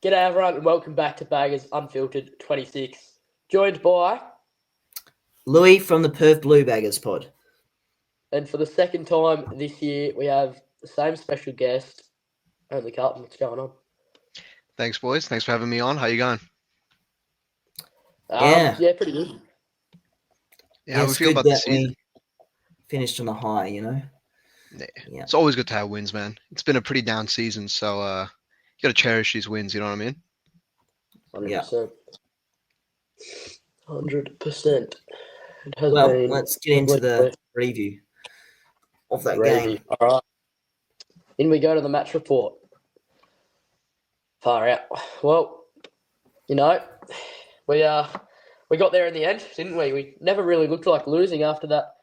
G'day everyone and welcome back to Baggers Unfiltered 26. Joined by, Louis from the Perth Blue Baggers pod. and for the second time this year, we have the same special guest, only Carlton. What's going on? Thanks, boys. Thanks for having me on. How you going? Yeah. Pretty good. Yeah, how we it's feel good about the that season? we finished on a high, Yeah. It's always good to have wins, man. It's been a pretty down season, so you got to cherish these wins. You know what I mean? 100%. 100%. It has Well, been. let's get into the review of that game. All right. In we go to the match report. Far out. Well, we got there in the end, didn't we? We never really looked like losing after that.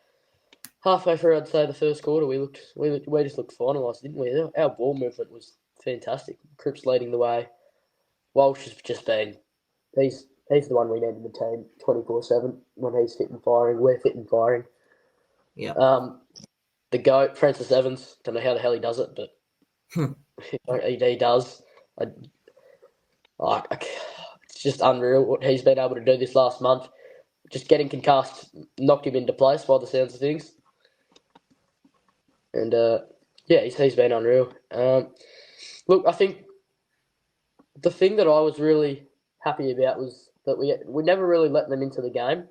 Halfway through, I'd say the first quarter, we just looked finalised, didn't we? Our ball movement was fantastic. Cripps leading the way. Walsh has just been. He's the one we need in the team 24/7 when he's fit and firing. We're fit and firing. Yeah. The GOAT, Francis Evans. Don't know how the hell he does it, but he does. It's just unreal what he's been able to do this last month. Just getting concussed knocked him into place by the sounds of things. And, he's been unreal. Look, I think the thing that I was really happy about was that we never really let them into the game.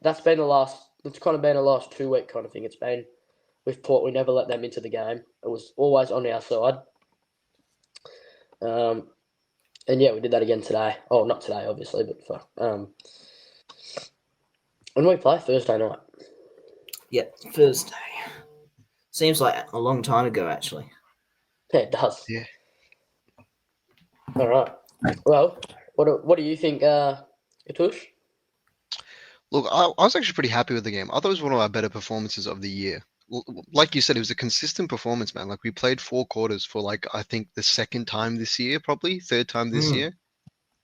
That's been it's kind of been a last 2 week kind of thing. It's been with Port, we never let them into the game. It was always on our side. And yeah, we did that again today. Oh, not today, obviously, but when we play Thursday night. Yeah, Thursday. Seems like a long time ago, actually. Yeah, it does. Yeah. All right. Well, what do you think, Atush? Look, I was actually pretty happy with the game. I thought it was one of our better performances of the year. Like you said, it was a consistent performance, man. Like we played 4 quarters for I think the second time this year, probably third time this year.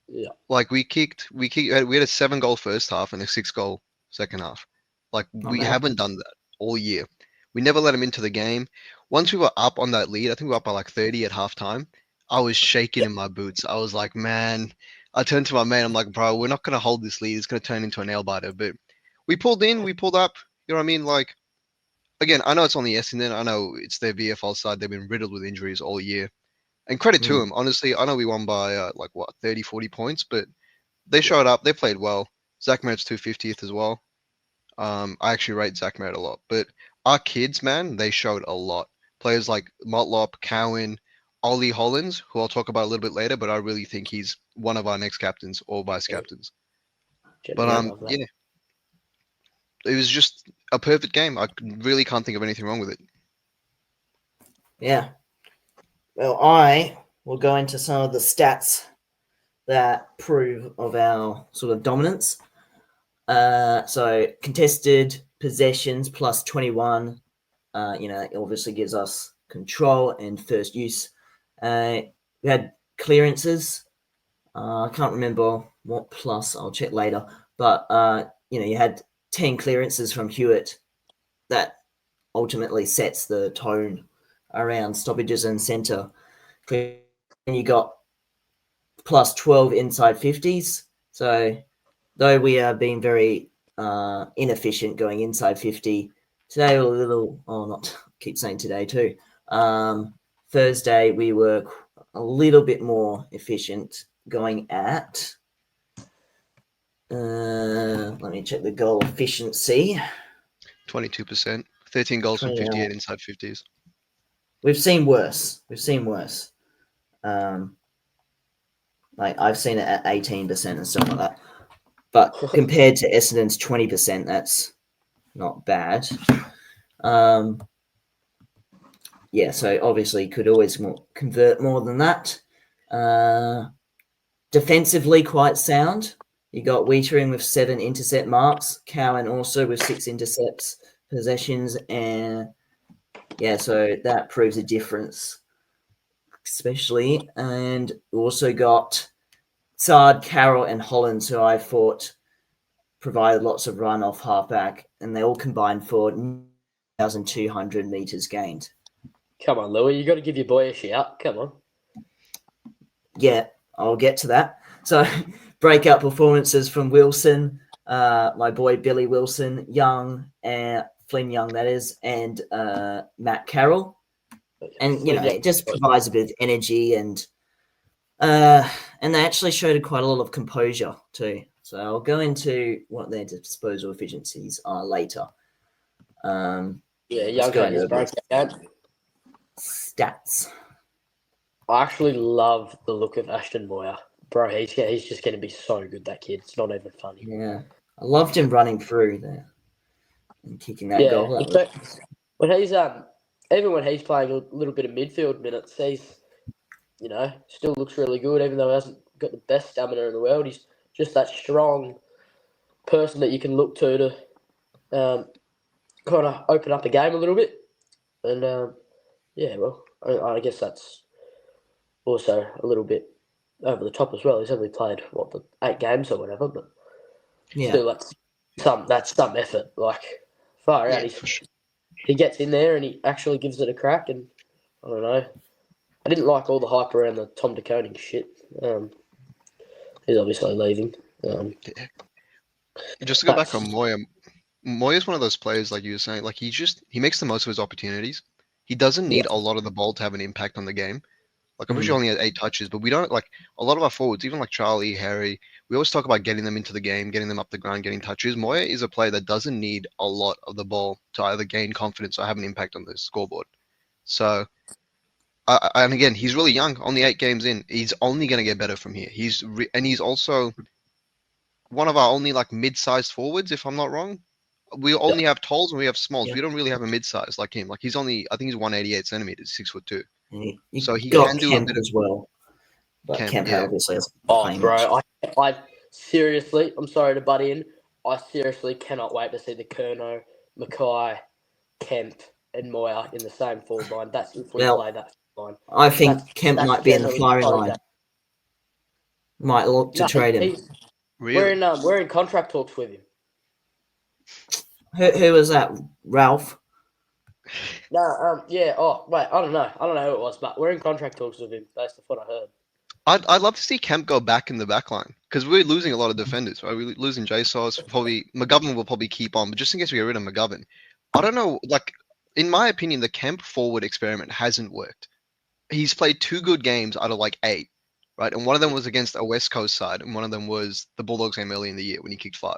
Yeah. Like we had a 7-goal first half and a 6-goal second half. Like we haven't done that all year. We never let them into the game. Once we were up on that lead, I think we were up by 30 at halftime. I was shaking in my boots. I was like, man. I turned to my mate. I'm like, bro, we're not gonna hold this lead. It's gonna turn into a nail biter. But we pulled up. You know what I mean? Like, again, I know it's on the Essendon. I know it's their VFL side. They've been riddled with injuries all year. And credit to them. Honestly, I know we won by 30, 40 points, but they showed up. They played well. Zach Merritt's 250th as well. I actually rate Zach Merritt a lot. But our kids, man, they showed a lot. Players like Motlop, Cowan, Ollie Hollins, who I'll talk about a little bit later, but I really think he's one of our next captains or vice captains. But yeah, it was just a perfect game. I really can't think of anything wrong with it. Yeah. Well, I will go into some of the stats that prove of our sort of dominance. So contested possessions plus 21. It obviously gives us control and first use. We had clearances. I can't remember what plus. I'll check later. But you had 10 clearances from Hewitt. That ultimately sets the tone around stoppages and centre. And you got plus 12 inside 50s. So though we are being very inefficient going inside 50, today we're a little. Not keep saying today too. Thursday we were a little bit more efficient going at. Let me check the goal efficiency. 22%, 13 goals from 58 inside 50s. We've seen worse. I've seen it at 18% and stuff like that. But compared to Essendon's 20%, that's not bad. So obviously could always convert more than that. Defensively, quite sound. You got Wietering with 7 intercept marks, Cowan also with 6 intercepts, possessions, and so that proves a difference, especially. And we also got Sard, Carroll, and Hollins, who I thought provided lots of run off halfback, and they all combined for 1,200 meters gained. Come on, Louis, you got to give your boy a shout. Come on. Yeah, I'll get to that. So, breakout performances from Wilson, my boy Billy Wilson, Young, Flynn Young, that is, and Matt Carroll. And, it just provides a bit of energy and they actually showed quite a lot of composure too. So I'll go into what their disposal efficiencies are later. Young had his breakout stats. I actually love the look of Ashton Moyer. Bro, he's just going to be so good, that kid. It's not even funny. Yeah. I loved him running through there and kicking that goal. When he's even when he's playing a little bit of midfield minutes, he's still looks really good, even though he hasn't got the best stamina in the world. He's just that strong person that you can look to kind of open up the game a little bit. And I guess that's also a little bit over the top as well. He's only played the 8 games or whatever, but still that's some effort. Like far out, he gets in there and he actually gives it a crack. And I don't know, I didn't like all the hype around the Tom DeConing shit. He's obviously leaving. Just to go back on Moyer. Moyer's one of those players, like you were saying, like he makes the most of his opportunities. He doesn't need a lot of the ball to have an impact on the game. Like, I wish he only had 8 touches, but we don't, like, a lot of our forwards, even like Charlie, Harry, we always talk about getting them into the game, getting them up the ground, getting touches. Moyer is a player that doesn't need a lot of the ball to either gain confidence or have an impact on the scoreboard. So, and again, he's really young, only 8 games in. He's only going to get better from here. He's also one of our only, like, mid-sized forwards, if I'm not wrong. We only have talls and we have smalls. We don't really have a mid-size like him. Like, he's only, I think he's 188 centimeters, 6'2". So he can do Kemp a bit as well. But Kemp obviously has bro, I seriously, I'm sorry to butt in. I seriously cannot wait to see the Curnow, Mackay, Kemp, and Moyer in the same forward line. That's if we play that line. I think Kemp might be in the firing line. Might look to trade him. Really? We're in contract talks with him. Who was that? Ralph? No, yeah. Oh, wait. I don't know who it was, but we're in contract talks with him based on what I heard. I'd love to see Kemp go back in the back line because we're losing a lot of defenders. Right? We're losing JSOS. Probably McGovern will probably keep on, but just in case we get rid of McGovern, I don't know. Like, in my opinion, the Kemp forward experiment hasn't worked. He's played 2 good games out of like 8, right? And one of them was against a West Coast side, and one of them was the Bulldogs game early in the year when he kicked 5.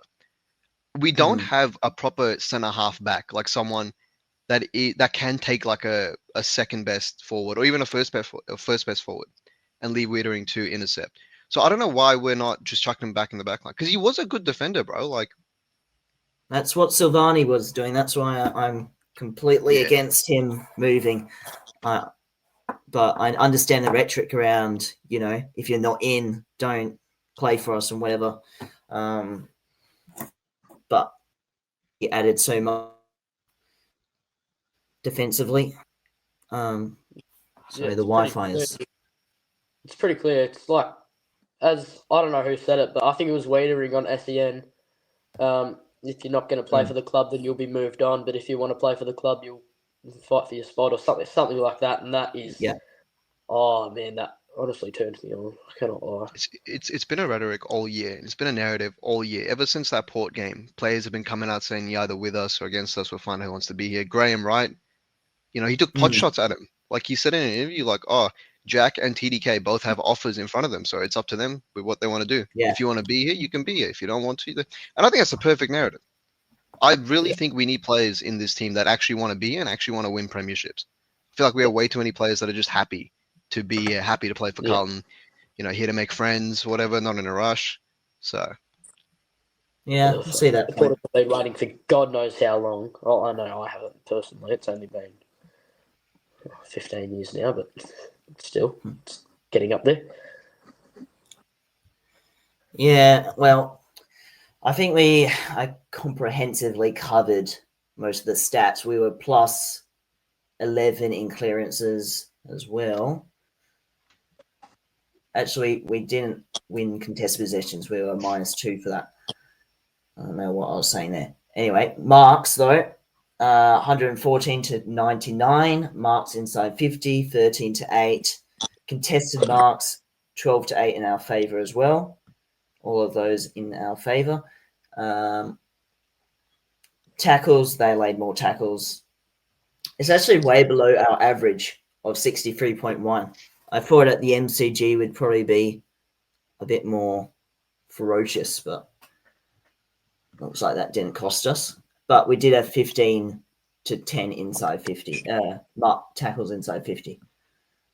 We don't have a proper centre half back, like someone that can take like a second best forward or even a first best forward and leave Wiedering to intercept. So I don't know why we're not just chucking him back in the back line because he was a good defender, bro. Like, that's what Silvani was doing. That's why I'm completely against him moving. But I understand the rhetoric around, if you're not in, don't play for us and whatever. But he added so much defensively. The Wi-Fi is... It's pretty clear. It's like, as I don't know who said it, but I think it was Wiedering on SEN. If you're not going to play for the club, then you'll be moved on. But if you want to play for the club, you'll fight for your spot or something like that. And that is, oh man, that honestly turns me on. I cannot lie. It's been a rhetoric all year. It's been a narrative all year. Ever since that Port game, players have been coming out saying you're either with us or against us. We'll find who wants to be here. Graham Wright, he took pot shots at him. Like he said in an interview, like, oh, Jack and TDK both have offers in front of them, so it's up to them with what they want to do. Yeah. If you want to be here, you can be here. If you don't want to, and I think that's the perfect narrative. I really think we need players in this team that actually want to be here and actually want to win premierships. I feel like we have way too many players that are just happy to be here, happy to play for Carlton, here to make friends, whatever, not in a rush. So. Yeah, I see that point. I've been waiting for God knows how long. Well, I know I haven't personally. It's only been 15 years now, but still, it's getting up there. Yeah, well, I think I comprehensively covered most of the stats. We were plus 11 in clearances as well. Actually, we didn't win contested possessions. We were -2 for that. I don't know what I was saying there. Anyway, marks, though, 114 to 99. Marks inside 50, 13 to 8. Contested marks, 12 to 8 in our favour as well. All of those in our favour. Tackles, they laid more tackles. It's actually way below our average of 63.1. I thought at the MCG would probably be a bit more ferocious, but looks like that didn't cost us. But we did have 15 to 10 inside 50, tackles inside 50.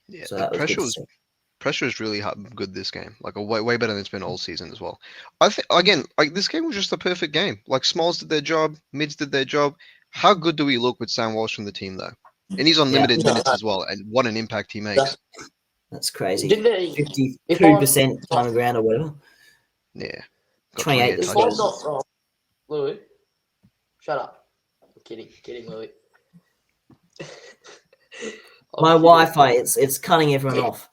Yeah, So the that was good to see. pressure is really good this game. Like way better than it's been all season as well. I think again, like this game was just a perfect game. Like Smalls did their job, mids did their job. How good do we look with Sam Walsh from the team though? And he's on limited minutes as well, and what an impact he makes. That's crazy. Didn't he? 52% time of ground or whatever. Yeah. 28 If I'm not wrong, Louis, shut up. I'm kidding, Louis. My Wi-Fi, it's cutting everyone off.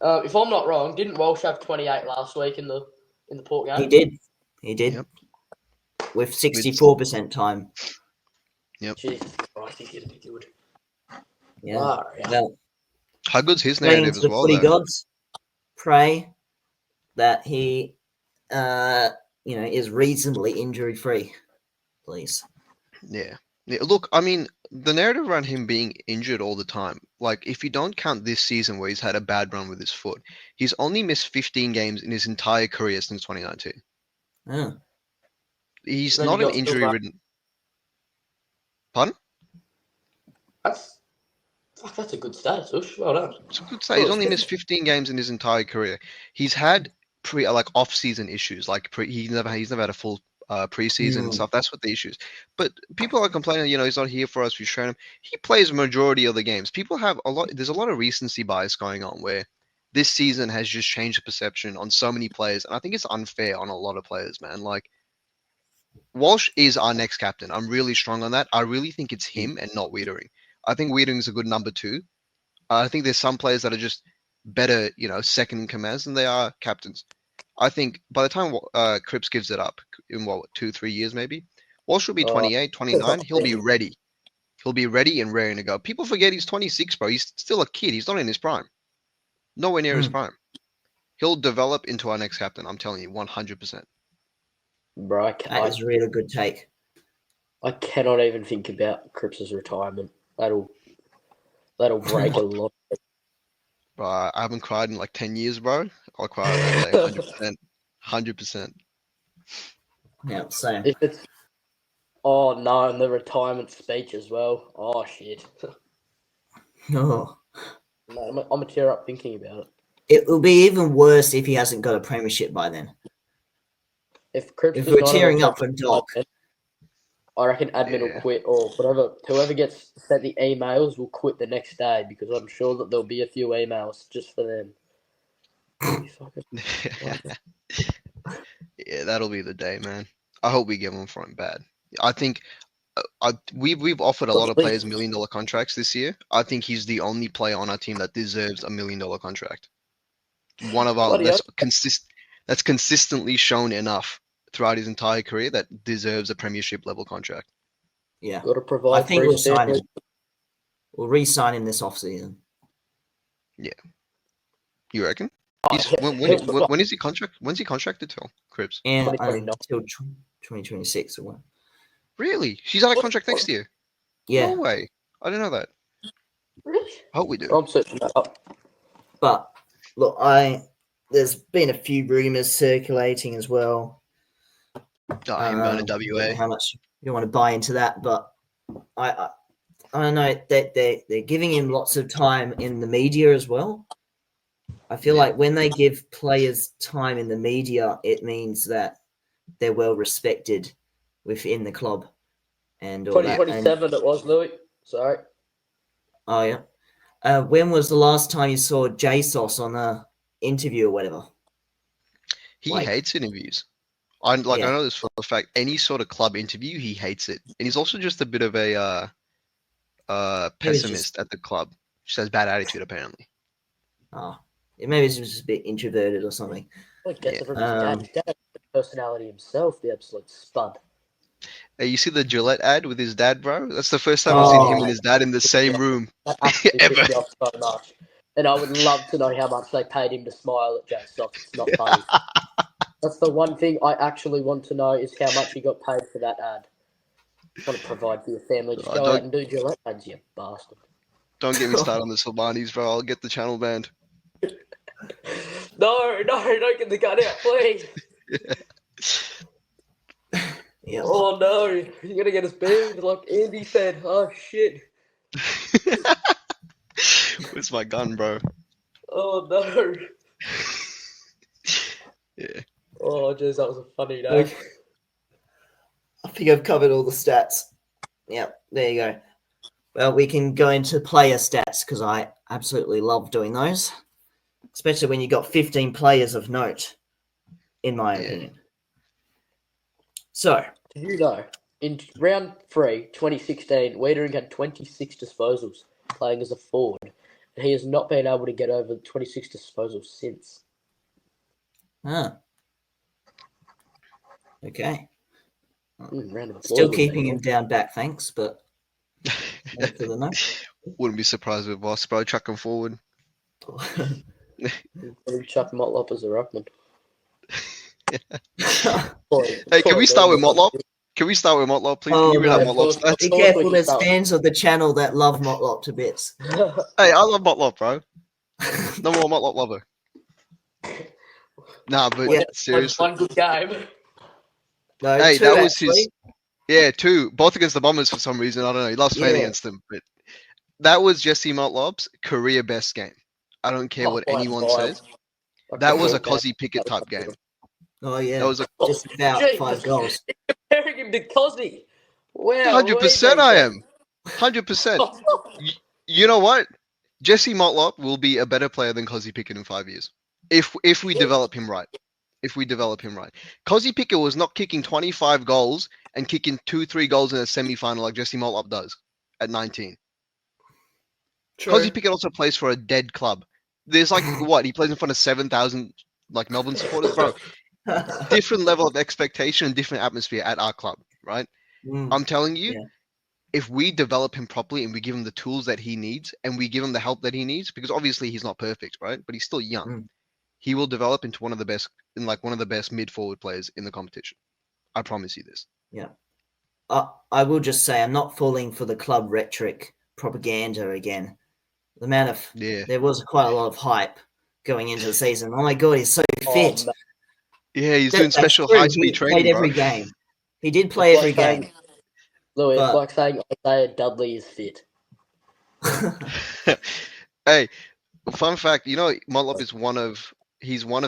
If I'm not wrong, didn't Walsh have 28 last week in the Port game? He did. Yep. With 64% time. Yep. Jesus Christ, he's going to be good. Yeah. Well, how good's his praying narrative to as the well, footy though? gods, pray that he, is reasonably injury-free, please. Yeah. Look, I mean, the narrative around him being injured all the time, like if you don't count this season where he's had a bad run with his foot, he's only missed 15 games in his entire career since 2019. Oh. He's Then not you an got injury-ridden. Pardon? That's a good status, Ush. Well done. It's a good say. He's only missed 15 games in his entire career. He's had off-season issues, like he's never had a full preseason and stuff. That's what the issues. But people are complaining, he's not here for us. We train him. He plays majority of the games. People have there's a lot of recency bias going on where this season has just changed the perception on so many players, and I think it's unfair on a lot of players, man. Like Walsh is our next captain. I'm really strong on that. I really think it's him and not Wiedering. I think Wiedering's a good number 2. I think there's some players that are just better, second in commands than they are captains. I think by the time Cripps gives it up in 2-3 years maybe, Walsh will be 28, 29. He'll be ready. He'll be ready and raring to go. People forget he's 26, bro. He's still a kid. He's not in his prime. Nowhere near his prime. He'll develop into our next captain. I'm telling you, 100%. Bro, that is a really good take. I cannot even think about Cripps' retirement. That'll break a lot. Bro, I haven't cried in like 10 years, bro. I'll cry on that day, 100%. 100%. Yeah, same. If it's no, and the retirement speech as well. Oh shit. Oh. No, I'm a tear up thinking about it. It will be even worse if he hasn't got a premiership by then. If Cripps we're tearing up for Doc, I reckon admin will quit, or whatever. Whoever gets sent the emails will quit the next day, because I'm sure that there'll be a few emails just for them. Yeah, that'll be the day, man. I hope we get one for him bad. I think we've offered a lot of players $1 million contracts this year. I think he's the only player on our team that deserves $1 million contract. One of our that's consistently shown enough throughout his entire career that deserves a premiership level contract. Yeah, got to provide. I think we'll sign him. We'll re-sign him this offseason. Yeah, you reckon? When is he contract? When's he contracted till, Cripps? And until 2026 or what? Really? She's out of contract next year? Yeah. No way. I didn't know that. Really? I hope we do. I'm searching that up. But look, there's been a few rumors circulating as well. Him going to WA. How much you don't want to buy into that, but I don't know that they're giving him lots of time in the media as well. I feel like when they give players time in the media, it means that they're well respected within the club and all 2027 it was, Louis. Sorry. Oh yeah. When was the last time you saw JSOS on a interview or whatever? He hates interviews. I know this for a fact. Any sort of club interview, he hates it, and he's also just a bit of a pessimist at the club. Just has bad attitude, apparently. Oh, maybe he's just a bit introverted or something. I guess it from his dad personality himself, the absolute spud. Hey, you see the Gillette ad with his dad, bro? That's the first time I've seen him and his dad in the same room That actually pissed me off so much. And I would love to know how much they paid him to smile at Jay Sox. It's not funny. That's the one thing I actually want to know is how much he got paid for that ad. Just want to provide for your family. Just go out and do Gillette ads, you bastard. Don't get me started on the Silvanis, bro. I'll get the channel banned. No, don't get the gun out, please. Yeah. Oh no, you're gonna get us banned, like Andy said. Oh shit. Where's my gun, bro? Oh no. Yeah. Oh jeez, that was a funny day. Okay. I think I've covered all the stats. Yep, there you go. Well, we can go into player stats because I absolutely love doing those, especially when you got 15 players of note, in my opinion. So, Did you know, in round 3, 2016, Wiedering had 26 disposals playing as a forward, and he has not been able to get over 26 disposals since. Okay. Round of applause Still would keeping be him down back, thanks, but thanks for the note. Wouldn't be surprised with Voss, bro. Chuck him forward. Probably chuck Motlop as a ruckman. Hey, can we start with Motlop? Can we start with Motlop, please? Oh, Can you read out no. Motlop's stats? Be careful, there's fans of the channel that love Motlop to bits. Hey, I love Motlop, bro. No more Motlop lover. Nah, but Yeah. seriously. One good game. No, Hey, two, that was actually. his. Yeah, 2. Both against the Bombers for some reason. I don't know. He loves playing Yeah. against them. But that was Jesse Motlop's career best game. I don't care what by anyone five. says. That was a Cozzy Pickett type game. Oh, yeah. That was a Just about Jesus. 5 goals. Comparing him to Cozzy. Wow. 100%. I am 100%. You know what? Jesse Motlop will be a better player than Cozzy Pickett in 5 years if we develop him right. If we develop him right, Cozzy Pickett was not kicking 25 goals and kicking 2-3 goals in a semi-final like Jesse Motlop does at 19. True. Cozzy Pickett also plays for a dead club. There's like what he plays in front of 7,000 like Melbourne supporters, bro. Different level of expectation and different atmosphere at our club, right? I'm telling you, if we develop him properly and we give him the tools that he needs and we give him the help that he needs, because obviously he's not perfect, right? But he's still young. He will develop into one of the best mid-forward players in the competition. I promise you this. Yeah. I will just say I'm not falling for the club rhetoric propaganda again. The amount of there was quite a lot of hype going into the season. Oh my god, he's so fit. Yeah, he's doing special high-speed training, played every game. He did play every game. Louis, it's like saying Isaiah Dudley is fit. Hey, fun fact, you know Motlop is one of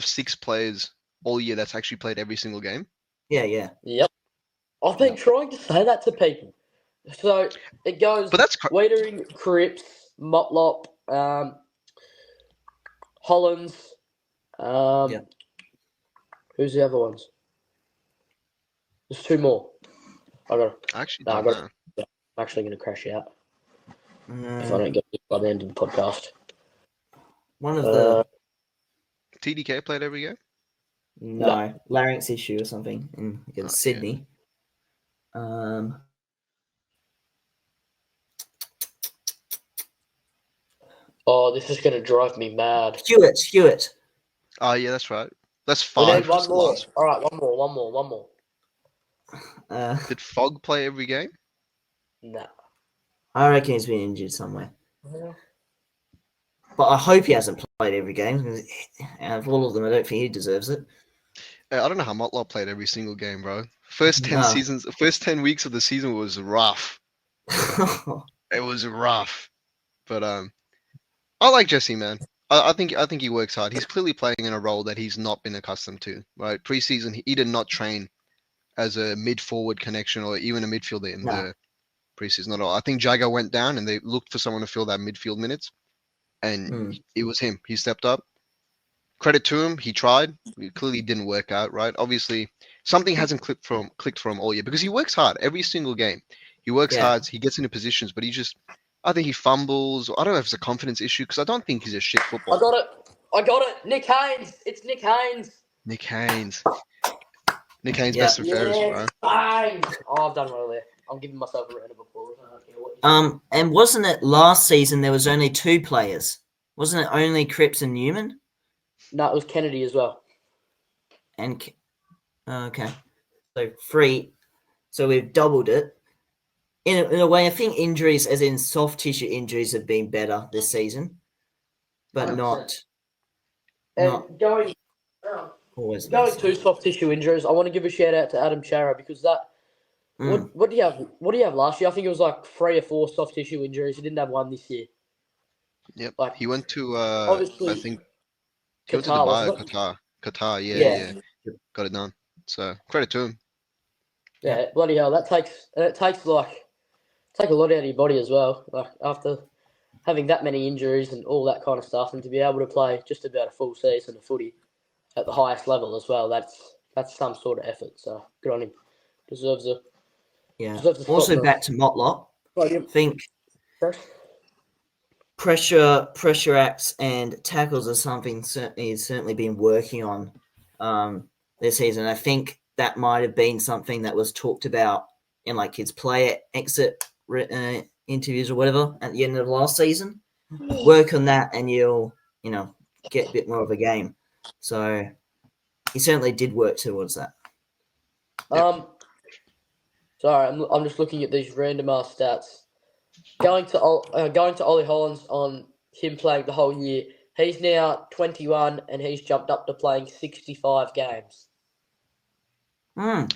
6 players all year that's actually played every single game. Yeah. Yep. I've been trying to say that to people. So it goes But that's Wiedering, Cripps, Motlop, Hollands, who's the other ones? There's 2 more. I'm actually going to crash out if I don't get it by the end of the podcast. One of the TDK played every game? No, larynx issue or something against Sydney. Oh, this is going to drive me mad. Hewitt. Oh, yeah, that's right. That's 5. We need one more. All right, one more. Did Fogg play every game? No. I reckon he's been injured somewhere. Yeah. But I hope he hasn't played every game. Out of all of them, I don't think he deserves it. I don't know how Motlop played every single game, bro. First 10 weeks of the season was rough. It was rough. But I like Jesse, man. I think he works hard. He's clearly playing in a role that he's not been accustomed to, right? Preseason, he did not train as a mid-forward connection or even a midfielder in the preseason at all. I think Jagger went down and they looked for someone to fill that midfield minutes, and it was him. He stepped up. Credit to him. He tried. It clearly didn't work out, right? Obviously, something hasn't clicked for him all year because he works hard every single game. He works hard. He gets into positions, but I think he fumbles. I don't know if it's a confidence issue because I don't think he's a shit footballer. I got it. Nick Haynes. It's Nick Haynes. Nick Haynes, best and fairest, bro. Haynes. Oh, I've done well there. I'm giving myself a round of applause. And wasn't it last season there was only 2 players Wasn't it only Cripps and Newman? No, it was Kennedy as well. And okay, so 3. So we've doubled it. In a way, I think injuries, as in soft tissue injuries, have been better this season, but 100%. not going always. to soft tissue injuries, I want to give a shout out to Adam Chara because that. What do you have? What do you have last year? I think it was like 3 or 4 soft tissue injuries. He didn't have one this year. Yep. Like He went to obviously, I think he went to Qatar, Dubai, wasn't it? Qatar. Yeah. Yeah. Got it done. So credit to him. Yeah, bloody hell, that takes take a lot out of your body as well. Like after having that many injuries and all that kind of stuff, and to be able to play just about a full season of footy at the highest level as well, that's some sort of effort. So good on him. Deserves a Also spot back to Motlop. Right, I think pressure acts and tackles are something he's certainly been working on this season. I think that might have been something that was talked about in like his player exit interviews or whatever at the end of last season. Work on that and you'll get a bit more of a game. So he certainly did work towards that. Sorry, I'm just looking at these random ass stats. Going to Ollie Hollands on him playing the whole year. He's now 21 and he's jumped up to playing 65 games. I'm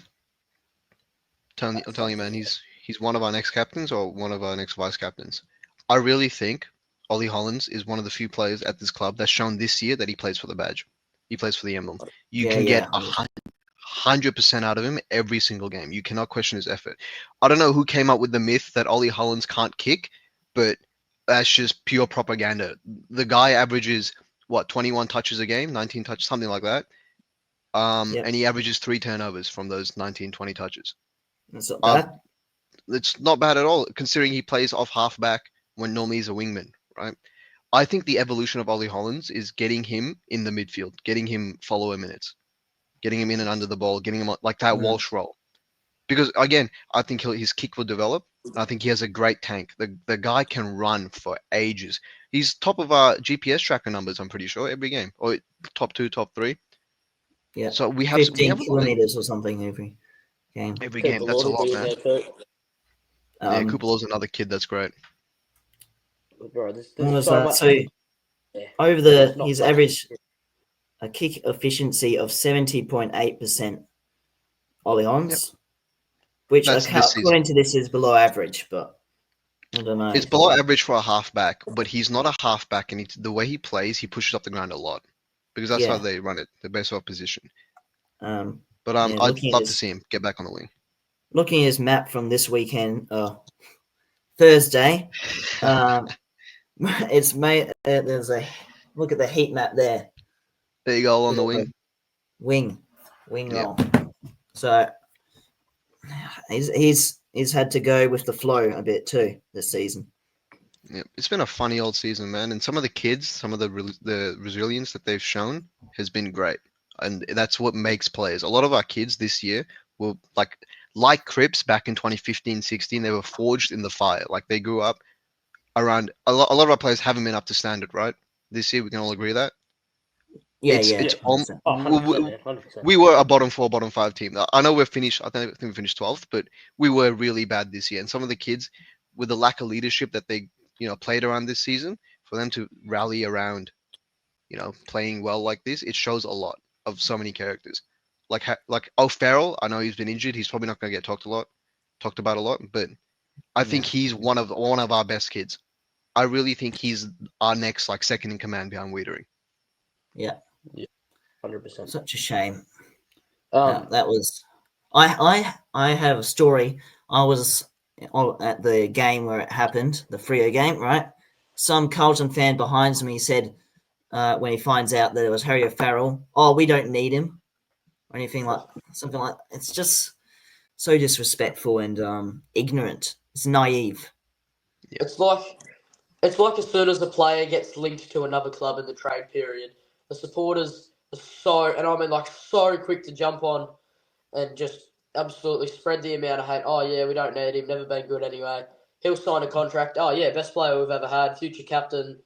telling you, man, he's one of our next captains or one of our next vice captains. I really think Ollie Hollands is one of the few players at this club that's shown this year that he plays for the badge. He plays for the emblem. You can get 100% out of him every single game. You cannot question his effort. I don't know who came up with the myth that Ollie Hollands can't kick, but that's just pure propaganda. The guy averages 21 touches a game, 19 touches, something like that. And he averages 3 turnovers from those 19, 20 touches. That's not bad. It's not bad at all, considering he plays off halfback when normally he's a wingman, right? I think the evolution of Ollie Hollands is getting him in the midfield, getting him follower minutes, getting him in and under the ball, getting him like that Walsh role. Because again, I think his kick will develop. I think he has a great tank. The guy can run for ages. He's top of our GPS tracker numbers, I'm pretty sure, every game, or top 2, top 3. Yeah. So we have 15 kilometers or something every game. Every game, that's a lot, man. Yeah, Cooper Law's another kid that's great. Bro, there's so much. So over his average a kick efficiency of 70.8%. Ollie Hollands, which according to this is below average, but I don't know. It's below average for a halfback, but he's not a halfback, and the way he plays, he pushes up the ground a lot because that's how they run it. They're based off position. But I'd love to see him get back on the wing. Looking at his map from this weekend, Thursday, it's made. There's a look at the heat map there. There you go on the wing. Wing roll. So he's had to go with the flow a bit too this season. Yeah, it's been a funny old season, man. And some of the kids, some of the resilience that they've shown has been great, and that's what makes players. A lot of our kids this year were like Cripps back in 2015-16. They were forged in the fire. Like they grew up around. A lot of our players haven't been up to standard, right? This year, we can all agree that. Yeah, it's 100%, 100%. We were a bottom 4, bottom 5 team. I know we're finished. I think we finished 12th, but we were really bad this year. And some of the kids, with the lack of leadership that they played around this season, for them to rally around, playing well like this, it shows a lot of so many characters. Like O'Farrell, I know he's been injured. He's probably not going to get talked about a lot, but I think he's one of our best kids. I really think he's our next second in command behind Wiedering. Yeah. 100%. Such a shame. That was. I have a story. I was at the game where it happened, the Freo game, right? Some Carlton fan behind me said when he finds out that it was Harry O'Farrell, "Oh, we don't need him," or anything something like. It's just so disrespectful and ignorant. It's naive. Yeah. It's like as soon as the player gets linked to another club in the trade period, the supporters are so quick to jump on and just absolutely spread the amount of hate. Oh yeah, we don't need him. Never been good anyway. He'll sign a contract. Oh yeah, best player we've ever had. Future captain.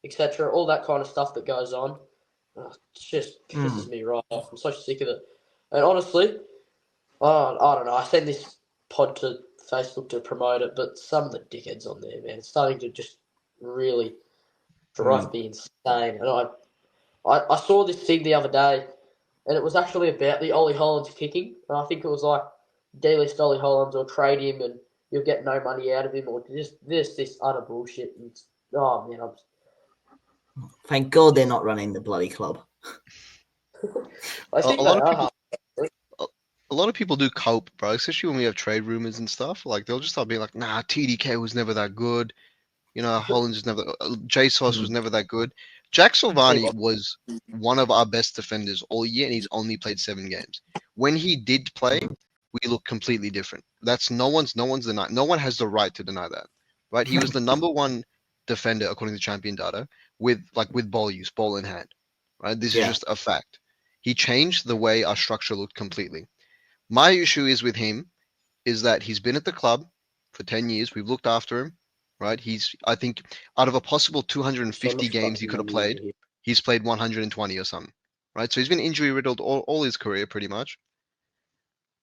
etc. All that kind of stuff that goes on. It just pisses me right off. I'm so sick of it. And honestly, I don't know. I send this pod to Facebook to promote it, but some of the dickheads on there, man, it's starting to just really drive me insane. And I saw this thing the other day, and it was actually about the Ollie Hollands kicking. And I think it was like, delist Ollie Hollands or trade him and you'll get no money out of him, or just this utter bullshit. And oh, man, Thank God they're not running the bloody club. I think they are. A lot of people do cope, bro, especially when we have trade rumors and stuff. Like, they'll just start being like, nah, TDK was never that good. You know, Hollands was never, J Sauce was never that good. Jack Silvani was one of our best defenders all year, and he's only played 7 games. When he did play, we looked completely different. That's no one's denying. No one has the right to deny that, right? He was the number 1 defender according to Champion data with ball use, ball in hand, right? This is just a fact. He changed the way our structure looked completely. My issue is with him is that he's been at the club for 10 years. We've looked after him, right? I think out of a possible 250 games he could have played, he's played 120 or something, right? So he's been injury riddled all his career pretty much.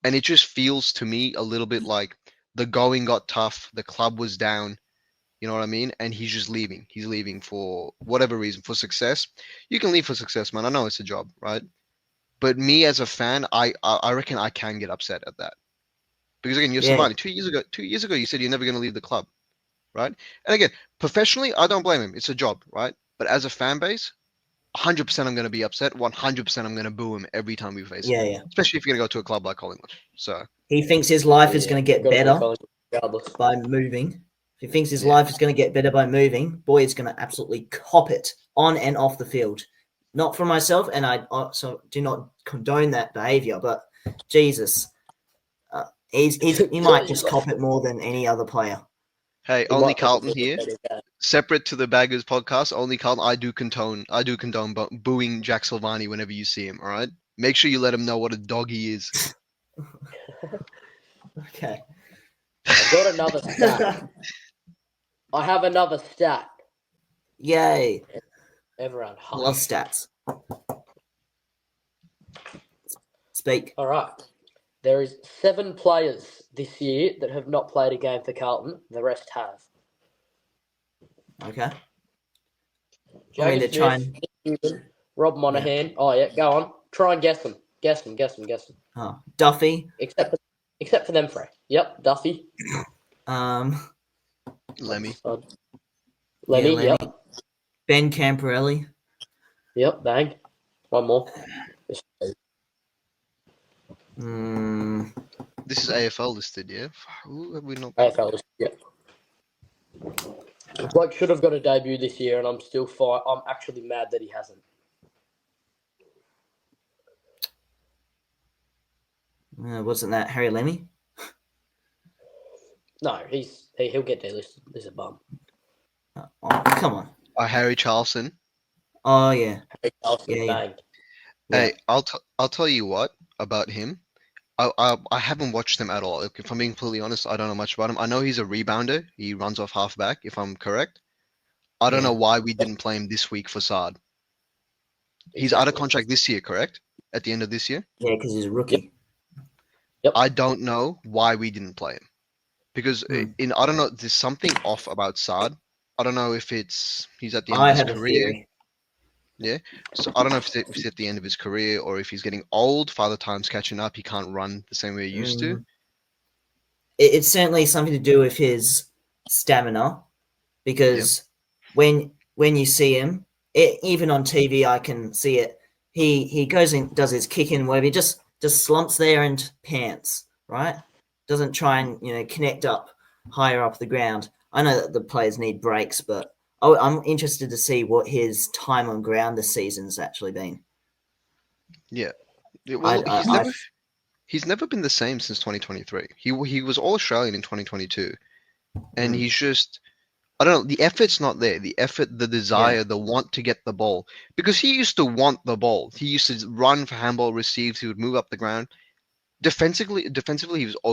And it just feels to me a little bit like the going got tough. The club was down. You know what I mean? And he's just leaving. He's leaving for whatever reason, for success. You can leave for success, man. I know it's a job, right? But me as a fan, I reckon I can get upset at that. Because again, you're Silvani. 2 years ago, you said you're never going to leave the club, right? And again, professionally, I don't blame him. It's a job, right? But as a fan base, 100% I'm going to be upset. 100% I'm going to boo him every time we face him. Yeah. Especially if you're going to go to a club like Collingwood. So he thinks his life is going to get better regardless. by moving. If he thinks his life is going to get better by moving, boy, is going to absolutely cop it on and off the field. Not for myself, and I also do not condone that behaviour, but Jesus, he might just cop it more than any other player. Hey, only Carlton here. Separate to the Baggers podcast, only Carlton. I do condone booing Jack Silvani whenever you see him. All right, make sure you let him know what a dog he is. Okay. I've got another stat. I have another stat. Yay! Everyone, love stats. Speak. All right. There is 7 players this year that have not played a game for Carlton. The rest have. Okay. Jamie Smith, Rob Monaghan. Yeah. Oh, yeah, go on. Try and guess them. Guess them. Oh, Duffy. Except for them 3. Yep, Duffy. Lemmy. Lemmy, yep. Ben Camporelli. Yep, bang. One more. This is AFL listed, yeah? Who have we not? AFL listed, yeah. Bloke should have got a debut this year, and I'm still fine. I'm actually mad that he hasn't. Wasn't that Harry Lemmy? No, he'll get delisted. He's a bum. Oh, come on. Harry Charlson. Oh yeah. Harry Charlson, bang. Hey, I'll tell you what about him. I haven't watched him at all. If I'm being completely honest, I don't know much about him. I know he's a rebounder. He runs off halfback, if I'm correct. I don't know why we didn't play him this week for Saad. He's out of contract this year, correct? At the end of this year? Yeah, because he's a rookie. Yep. I don't know why we didn't play him. Because I don't know, there's something off about Saad. I don't know if he's at the end of his career. Yeah. So I don't know if he's at the end of his career or if he's getting old. Father Time's catching up. He can't run the same way he used to. It's certainly something to do with his stamina, because when you see him, even on TV, I can see it. He goes in, does his kick in, where he just slumps there and pants, right? Doesn't try and connect up higher up the ground. I know that the players need breaks, but I'm interested to see what his time on ground this season's actually been. Yeah. Well, he's never been the same since 2023. He was all Australian in 2022, and he's just, I don't know, the effort's not there. The effort, the desire, the want to get the ball, because he used to want the ball. He used to run for handball receives. He would move up the ground. Defensively,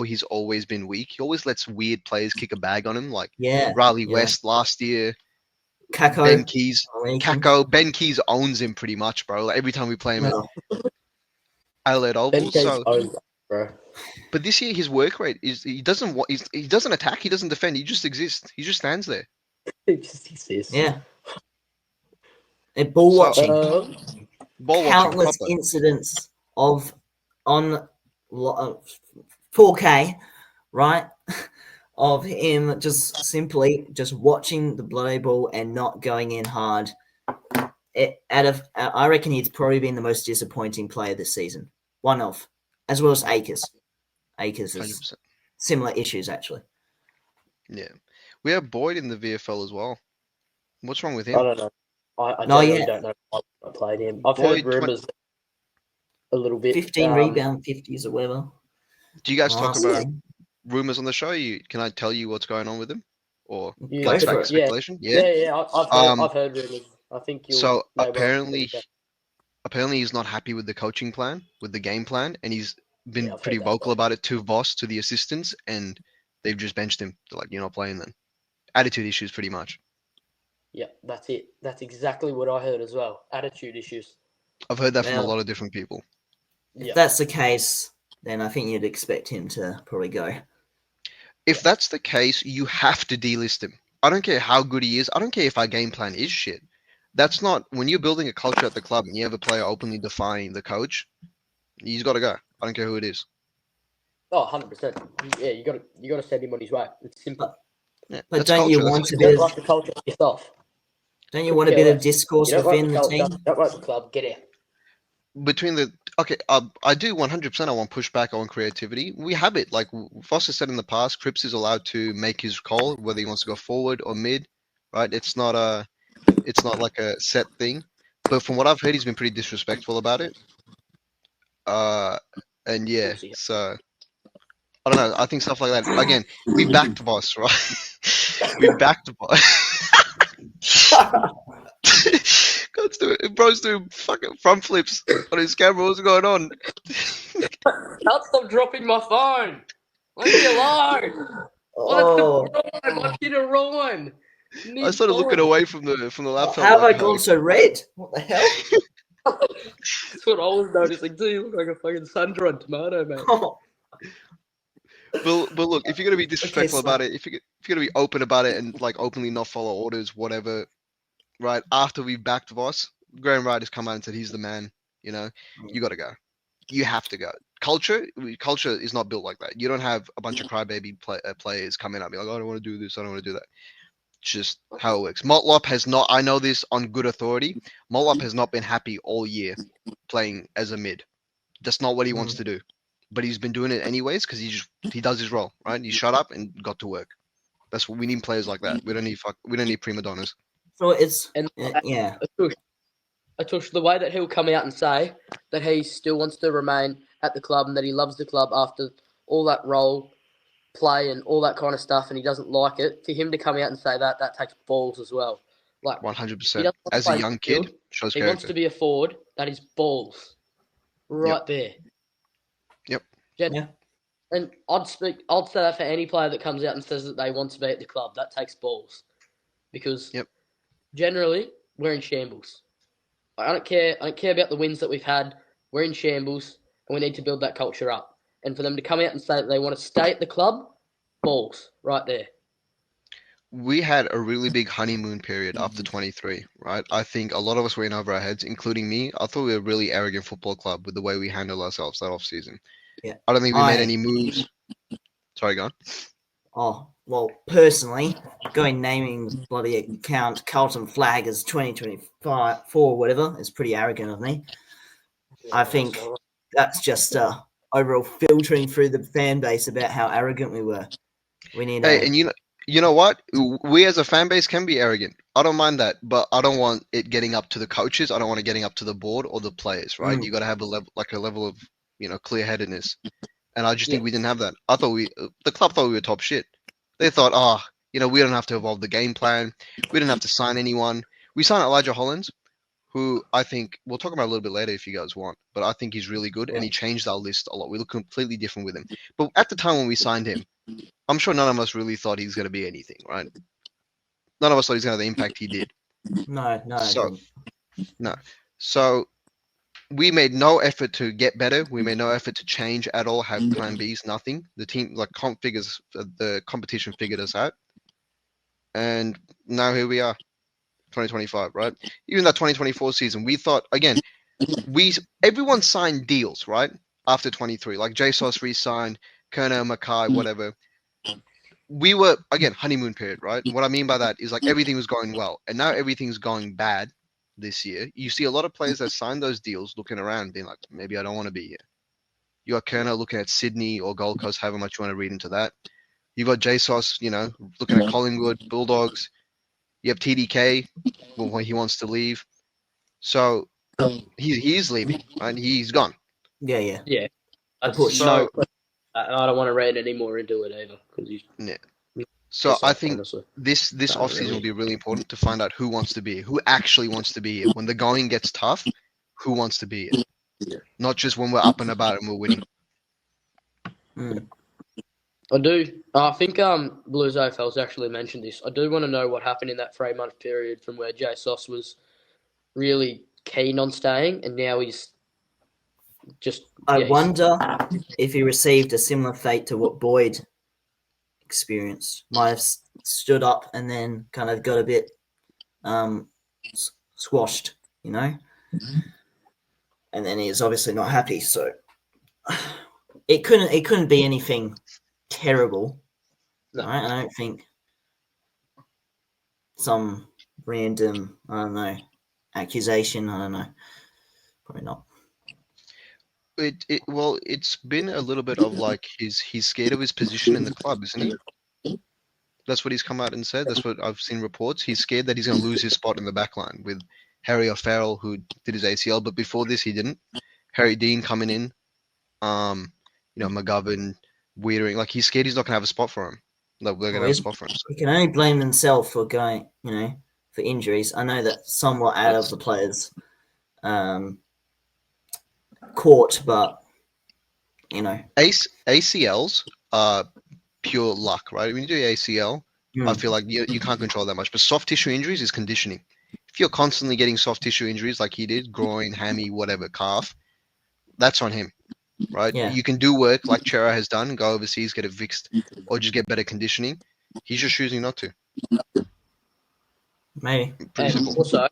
he's always been weak. He always lets weird players kick a bag on him, like Riley West last year. Kako. Ben Keys, Anything? Kako, Ben Keys owns him pretty much, bro. Like every time we play him at No. Adelaide Ben Oval. Keys So, owns that, bro. but this year his work rate is he doesn't attack, he doesn't defend, he just exists. He just stands there. It just exists. Yeah. And ball So, watching. Ball watching Countless proper. incidents of on 4K, right? Of him just simply just watching the bloody ball and not going in hard. I reckon he's probably been the most disappointing player this season. One of, as well as Akers. Akers has 100%. similar issues actually. Yeah, we have Boyd in the VFL as well. What's wrong with I him? don't know. I No, genuinely yeah. don't know why I played him. I've Boyd, heard rumours a little bit. 15 rebound 50s or whatever. Do you guys talk Last about game. rumors on the show? Can I tell you what's going on with him, or You Go like for it. speculation? Yeah. I've heard rumours. I think you'll. So may well- apparently he's not happy with the coaching plan, with the game plan, and he's been Yeah, I've pretty heard that. vocal about it to Voss, to the assistants, and they've just benched him. They're like, you're not playing then. Attitude issues, pretty much. Yeah, that's it. That's exactly what I heard as well. Attitude issues. I've heard that from a Well, lot of different people. If Yeah. that's the case, then I think you'd expect him to probably go. If that's the case, you have to delist him. I don't care how good he is. I don't care if our game plan is shit. That's not when you're building a culture at the club and you have a player openly defying the coach. He's got to go. I don't care who it is. Oh, 100%. Yeah, you got to send him on his way. It's simple. Yeah, But that's don't you culture. want That's a You bit don't of like the culture, piss off. don't you want a bit of discourse You don't like within the the culture, team? don't like the club, get out. between the okay. I do 100%. I want pushback. I want creativity. We have it. Like Foster said in the past, Cripps is allowed to make his call whether he wants to go forward or mid. Right? It's not like a set thing. But from what I've heard, he's been pretty disrespectful about it. And yeah, Pussy. so I don't know. I think stuff like that. Again, we backed Boss, right? We backed Boss. God's doing, bro's doing fucking front flips on his camera. What's going on? Can't stop dropping my phone. Leave me alone. Oh, I did a rhyme. I started looking away from the laptop. how have I like, gone so red? What the hell? That's what I was noticing too. You look like a fucking sun-dried tomato, man. but look, if you're gonna be disrespectful so- about it, if you're gonna be open about it and like openly not follow orders, whatever, right? After we backed Voss, Graham Wright has come out and said he's the man. You know, you got to go. You have to go. Culture is not built like that. You don't have a bunch of crybaby players coming up, be like, oh, I don't want to do this, I don't want to do that. It's just how it works. Motlop has not. I know this on good authority. Motlop has not been happy all year playing as a mid. That's not what he wants to do. But he's been doing it anyways because he does his role, right? He shut up and got to work. That's what we need, players like that. We don't need prima donnas. So it's And yeah. Atush, the way that he'll come out and say that he still wants to remain at the club and that he loves the club after all that role play and all that kind of stuff, and he doesn't like it. For him to come out and say that takes balls as well. Like 100%. As a young kid, shows he character. wants to be a forward. That is balls, right there. Yep. Yeah. And I'd say that for any player that comes out and says that they want to be at the club. That takes balls, because generally we're in shambles. I don't care about the wins that we've had. We're in shambles, and we need to build that culture up. And for them to come out and say that they want to stay at the club, balls, right there. We had a really big honeymoon period after 23, right? I think a lot of us were in over our heads, including me. I thought we were a really arrogant football club with the way we handled ourselves that off season. Yeah. I don't think we made any moves. Sorry, go on. Oh, well, personally, going naming bloody account Carlton flag as 2025 4 whatever is pretty arrogant of me. I think that's just overall filtering through the fan base about how arrogant we were. We need and you know what? We as a fan base can be arrogant. I don't mind that, but I don't want it getting up to the coaches. I don't want it getting up to the board or the players, right? You got to have a level of, clear-headedness. And I just think we didn't have that. I thought the club thought we were top shit. They thought, we don't have to evolve the game plan. We didn't have to sign anyone. We signed Elijah Hollins, who I think we'll talk about a little bit later if you guys want, but I think he's really good and he changed our list a lot. We look completely different with him. But at the time when we signed him, I'm sure none of us really thought he's going to be anything, right? None of us thought he's going to have the impact he did. No, I So didn't. no. So we made no effort to get better. We made no effort to change at all. Have plan Bs, nothing. The team, like the competition figured us out, and now here we are, 2025, right? Even that 2024 season, we thought again, everyone signed deals, right? After 23, like JSOS re-signed, Kerner, Mackay, whatever. We were again honeymoon period, right? What I mean by that is like everything was going well, and now everything's going bad this year. You see a lot of players that signed those deals looking around, being like, maybe I don't want to be here. You got Kerner looking at Sydney or Gold Coast, however much you want to read into that. You got JSOS, looking at Collingwood, Bulldogs. You have TDK, when he wants to leave. So he is leaving, right? He's gone. Yeah. Yeah, that's push. no So question. And I don't want to read any more into it either because he's yeah. he's So pissed I off, think honestly. this Don't offseason will really. be really important to find out who wants to be here, who actually wants to be here. When the going gets tough, who wants to be here? Yeah. Not just when we're up and about and we're winning. Mm. I do. I think Blues AFL's actually mentioned this. I do want to know what happened in that 3-month period from where Jay Sauce was really keen on staying, and now he's just. I Yeah, wonder if he received a similar fate to what Boyd experienced. Might have stood up and then kind of got a bit squashed, and then he's obviously not happy. So it couldn't be anything terrible. No. Right? I don't think some random, I don't know, accusation. I don't know. Probably not. It's been a little bit of like he's scared of his position in the club, isn't he? That's what he's come out and said. That's what I've seen reports. He's scared that he's going to lose his spot in the back line with Harry O'Farrell, who did his ACL, but before this he didn't. Harry Dean coming in, McGovern, Wiedering. Like he's scared he's not going to have a spot for him. Like we're going to have a spot for him. So. He can only blame himself for going, for injuries. I know that somewhat out of the players' court, but ACLs are pure luck, right? When you do ACL, I feel like you can't control that much. But soft tissue injuries is conditioning. If you're constantly getting soft tissue injuries like he did, groin, hammy, whatever, calf, that's on him, right? Yeah. You can do work like Chera has done, go overseas, get it fixed, or just get better conditioning. He's just choosing not to. Maybe. Pretty And simple. also,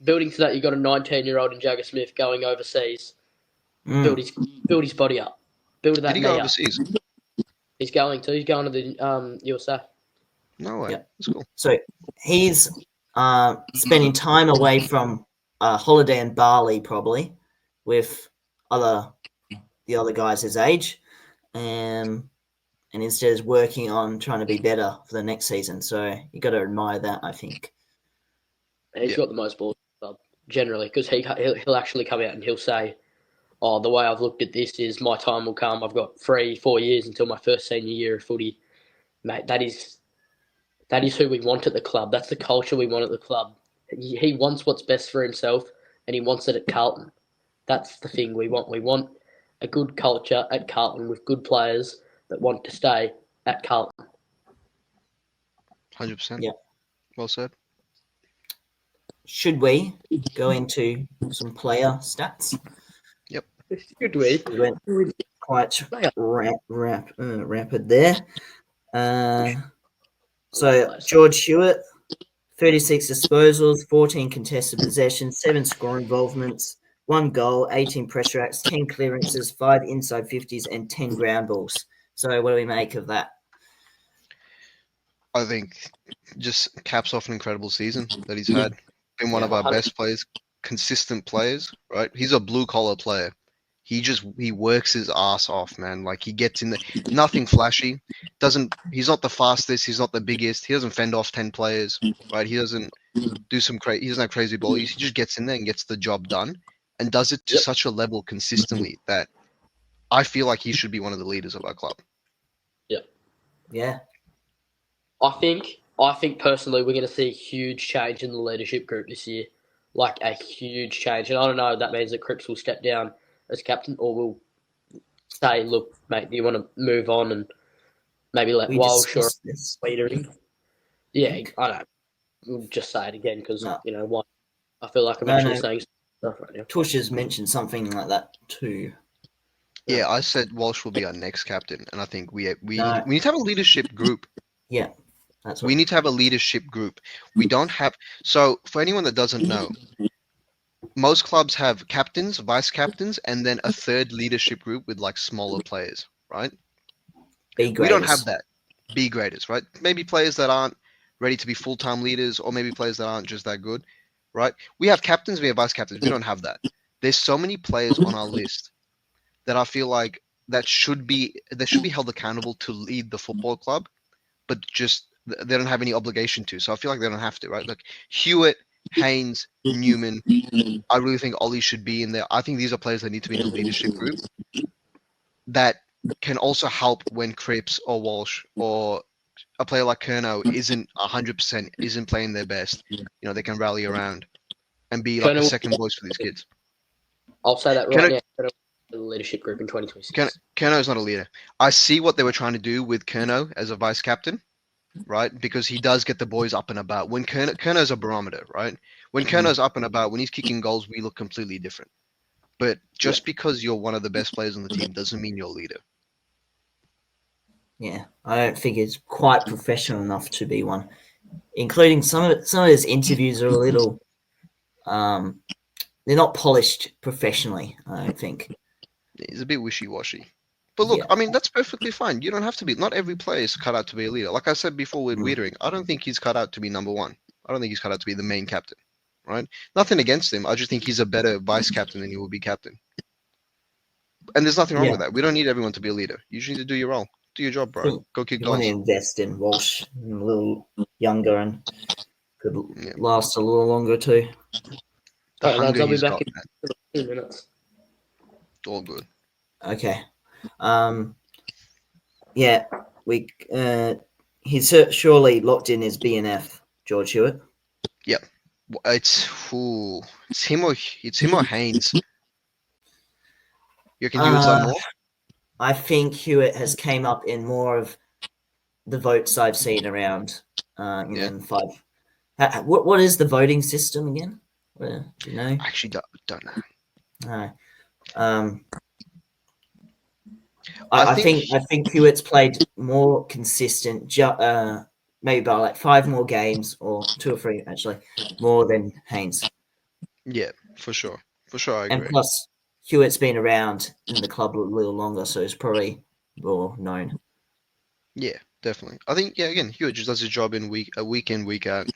building to that, you got a 19-year-old in Jagger Smith going overseas. Build his body up. Build that Did he knee go up. overseas? He's going to. He's going to the USA. No way. Yep. That's cool. So he's spending time away from holiday in Bali, probably with the other guys his age, and instead is working on trying to be better for the next season. So you got to admire that, I think. He's got the most balls generally because he'll actually come out and he'll say, "Oh, the way I've looked at this is my time will come. I've got 3-4 years until my first senior year of footy, mate. That is who we want at the club. That's the culture we want at the club. He wants what's best for himself, and he wants it at Carlton. That's the thing we want. We want a good culture at Carlton with good players that want to stay at Carlton." 100%. Yeah. Well said. Should we go into some player stats? Yep. Should we? We went quite rapid there. So George Hewitt, 36 disposals, 14 contested possessions, 7 score involvements, 1 goal, 18 pressure acts, 10 clearances, 5 inside 50s, and 10 ground balls. So what do we make of that? I think just caps off an incredible season that he's had. Been one of our best players, consistent players, right? He's a blue collar player. He works his ass off, man. Like he gets in there, nothing flashy. He's not the fastest. He's not the biggest. He doesn't fend off 10 players, right? He doesn't do he doesn't have crazy ball. He just gets in there and gets the job done, and does it to such a level consistently that I feel like he should be one of the leaders of our club. Yeah. I think personally we're going to see a huge change in the leadership group this year, like a huge change. And I don't know if that means that Cripps will step down as captain or will say, "Look, mate, do you want to move on and maybe let Wildshaw leadering?" Yeah, I know. just say it again because No. why? I feel like I'm actually saying stuff right now. Tush has mentioned something like that too. Yeah, I said Walsh will be our next captain, and I think we No. need to have a leadership group. Yeah, that's what We need to have a leadership group. We don't have. So for anyone that doesn't know, most clubs have captains, vice captains, and then a third leadership group with like smaller players, right? B We don't have graders. that. B graders, right? Maybe players that aren't ready to be full-time leaders, or maybe players that aren't just that good, right? We have captains, we have vice captains. We don't have that. There's so many players on our list that I feel like they should be held accountable to lead the football club, but just they don't have any obligation to. So I feel like they don't have to, right? Like Hewitt, Haynes, Newman. I really think Ollie should be in there. I think these are players that need to be in a leadership group that can also help when Cripps or Walsh or a player like Kerno isn't 100%, isn't playing their best. They can rally around and be like a second voice for these kids. I'll say that right now. The leadership group in 2026. Kerno's not a leader. I see what they were trying to do with Kerno as a vice captain, right? Because he does get the boys up and about. When Kerno's a barometer, right? When Kerno's up and about, when he's kicking goals, we look completely different. But just because you're one of the best players on the team doesn't mean you're a leader. Yeah, I don't think it's quite professional enough to be one. Including some of his interviews are a little, they're not polished professionally. I don't think he's a bit wishy-washy. But look, I mean, that's perfectly fine. You don't have to be. Not every player is cut out to be a leader. Like I said before with Wiedering, I don't think he's cut out to be number one. I don't think he's cut out to be the main captain. Right? Nothing against him. I just think he's a better vice captain than he will be captain. And there's nothing wrong with that. We don't need everyone to be a leader. You just need to do your role. Do your job, bro. Go kick you goals. want to invest in Walsh, a little younger and could last a little longer too. The hunger I'll be he's back got, in 2 minutes. All good. Okay. Yeah, we he's surely locked in his BNF, George Hewitt. Yep. It's him or Haynes. You reckon Hewitt's done more? I think Hewitt has came up in more of the votes I've seen around. In 5. What is the voting system again? Do you know? I actually don't know. No. I think Hewitt's played more consistent, maybe by like 5 more games or 2 or 3 actually, more than Haynes. Yeah, for sure. I agree. And plus, Hewitt's been around in the club a little longer, so he's probably more known. Yeah, definitely. I think again, Hewitt just does his job in week in, week out.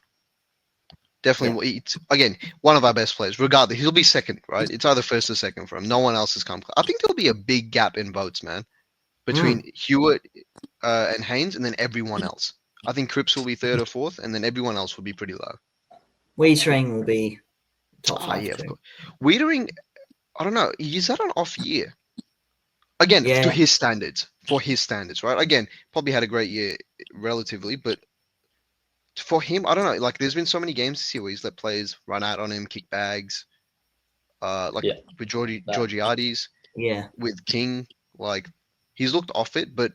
Definitely, again, one of our best players. Regardless, he'll be second, right? It's either first or second for him. No one else has come. I think there'll be a big gap in votes, man, between Hewitt and Haynes, and then everyone else. I think Cripps will be 3rd or 4th, and then everyone else will be pretty low. Wiedering will be top 5. Yeah, of course. Wiedering, I don't know. He's had an off year. Again, to his standards, for his standards, right? Again, probably had a great year relatively, but for him, I don't know. Like, there's been so many games this year where he's let players run out on him, kick bags, with Georgiades, with King. Like, he's looked off it, but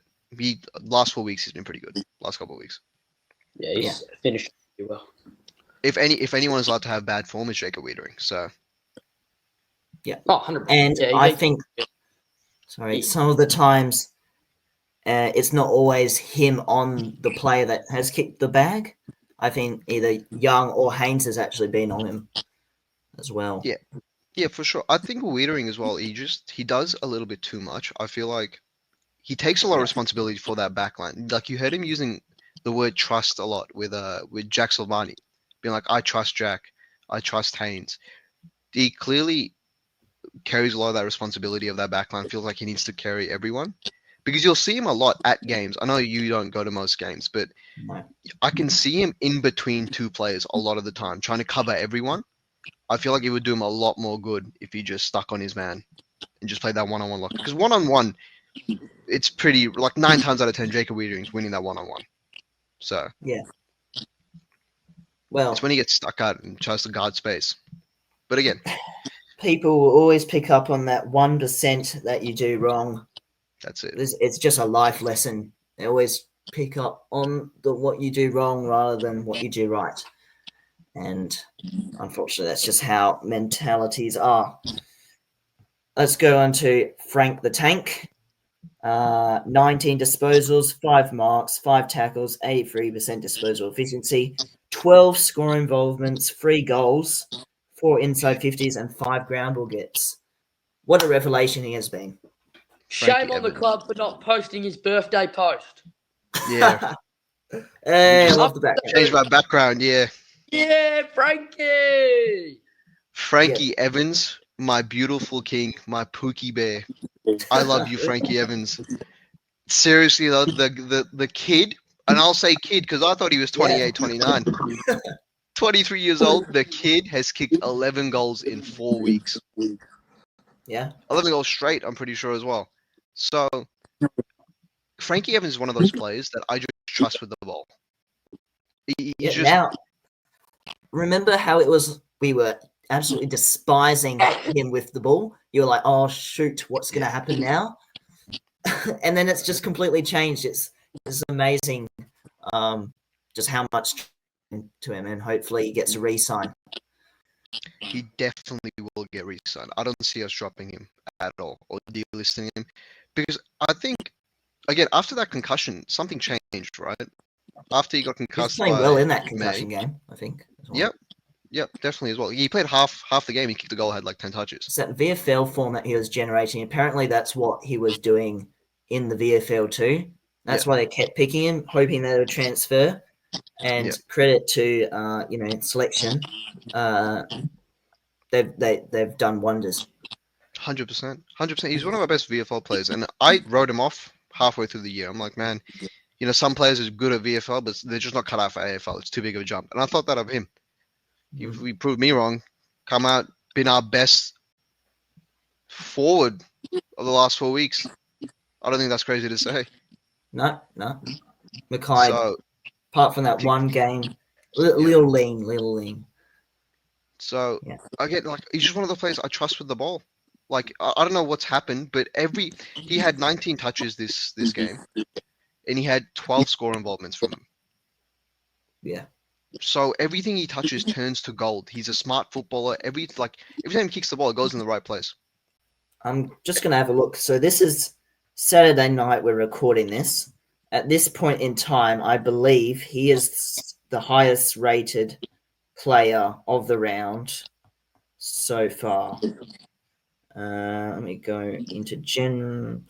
last 4 weeks he's been pretty good. Last couple of weeks. Yeah, he's finished pretty well. If anyone is allowed to have bad form, it's Jacob Wiedering. So. Yeah. Oh, 100%. And I think. Sorry, some of the times it's not always him on the player that has kicked the bag. I think either Young or Haynes has actually been on him as well. Yeah, for sure. I think Wiedering as well, he does a little bit too much. I feel like he takes a lot of responsibility for that backline. Like, you heard him using the word trust a lot with Jack Silvani, being like, I trust Jack, I trust Haynes. He clearly carries a lot of that responsibility of that backline. Feels like he needs to carry everyone, because you'll see him a lot at games. I know you don't go to most games, but I can see him in between 2 players a lot of the time, trying to cover everyone. I feel like it would do him a lot more good if he just stuck on his man and just played that one-on-one lock. Because one-on-one, it's pretty, like 9 times out of 10, Jacob Wiedering's winning that one-on-one. So well, it's when he gets stuck out and tries to guard space. But again, people will always pick up on that 1% that you do wrong. That's it. It's just a life lesson. They always pick up on what you do wrong rather than what you do right. And unfortunately, that's just how mentalities are. Let's go on to Frank the Tank. 19 disposals, 5 marks, 5 tackles, 83% disposal efficiency, 12 score involvements, 3 goals, 4 inside 50s, and 5 ground ball gets. What a revelation he has been. Shame on the club for not posting his birthday post. Yeah. Hey, I love the background. Change my background, yeah. Yeah, Frankie! Frankie Evans, my beautiful king, my Pookie Bear. I love you, Frankie Evans. Seriously, though, the kid, and I'll say kid because I thought he was 28, 29. 23 years old, the kid has kicked 11 goals in 4 weeks. Yeah. 11 goals straight, I'm pretty sure as well. So, Frankie Evans is one of those players that I just trust with the ball. Now, remember how it was, we were absolutely despising him with the ball? You were like, oh, shoot, what's going to happen now? And then it's just completely changed. It's amazing just how much to him, and hopefully he gets a re-sign. He definitely will get re-signed. I don't see us dropping him at all or delisting him because I think, again, after that concussion, something changed, right? After he got concussed, He's playing well in that concussion game, I think. Well. Yep, definitely as well. He played half the game. He kicked the goal, had like 10 touches. It's that VFL form that he was generating. Apparently, that's what he was doing in the VFL too. That's why they kept picking him, hoping they would transfer. And credit to selection, they've done wonders. 100%. He's one of our best VFL players, and I wrote him off halfway through the year. I'm like, man, some players are good at VFL, but they're just not cut out for AFL. It's too big of a jump, and I thought that of him. He proved me wrong. Come out, been our best forward of the last 4 weeks. I don't think that's crazy to say. No. Mackay, apart from that one game, little lean. So, again, he's just one of the players I trust with the ball. I don't know what's happened, but he had 19 touches this game, and he had 12 score involvements from him. Yeah. So everything he touches turns to gold. He's a smart footballer. Every time he kicks the ball, it goes in the right place. I'm just going to have a look. So this is Saturday night. We're recording this. At this point in time, I believe he is the highest rated player of the round so far. Let me go into Gen.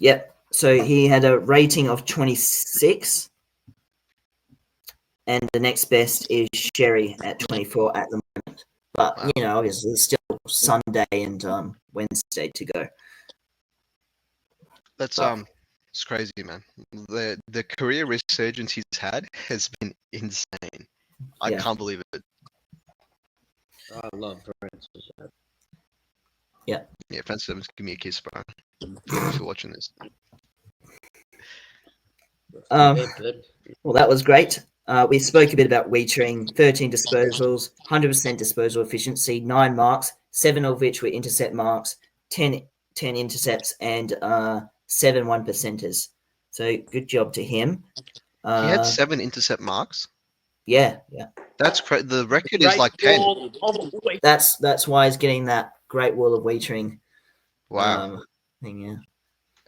Yep. So he had a rating of 26. And the next best is Sherry at 24 at the moment. But, obviously, it's still Sunday and Wednesday to go. It's crazy, man. The career resurgence he's had has been insane. I can't believe it. I love Francis. Yeah. Yeah, Francis Evans, give me a kiss, bro. If you're watching this. Well, that was great. We spoke a bit about Wietering, 13 disposals, 100% disposal efficiency, 9 marks, 7 of which were intercept marks, 10 intercepts, and 7 1%ers. So good job to him. He had 7 intercept marks? Yeah. That's the record is like 10. That's why he's getting that Great Wall of Wietering. Wow. Thing, yeah.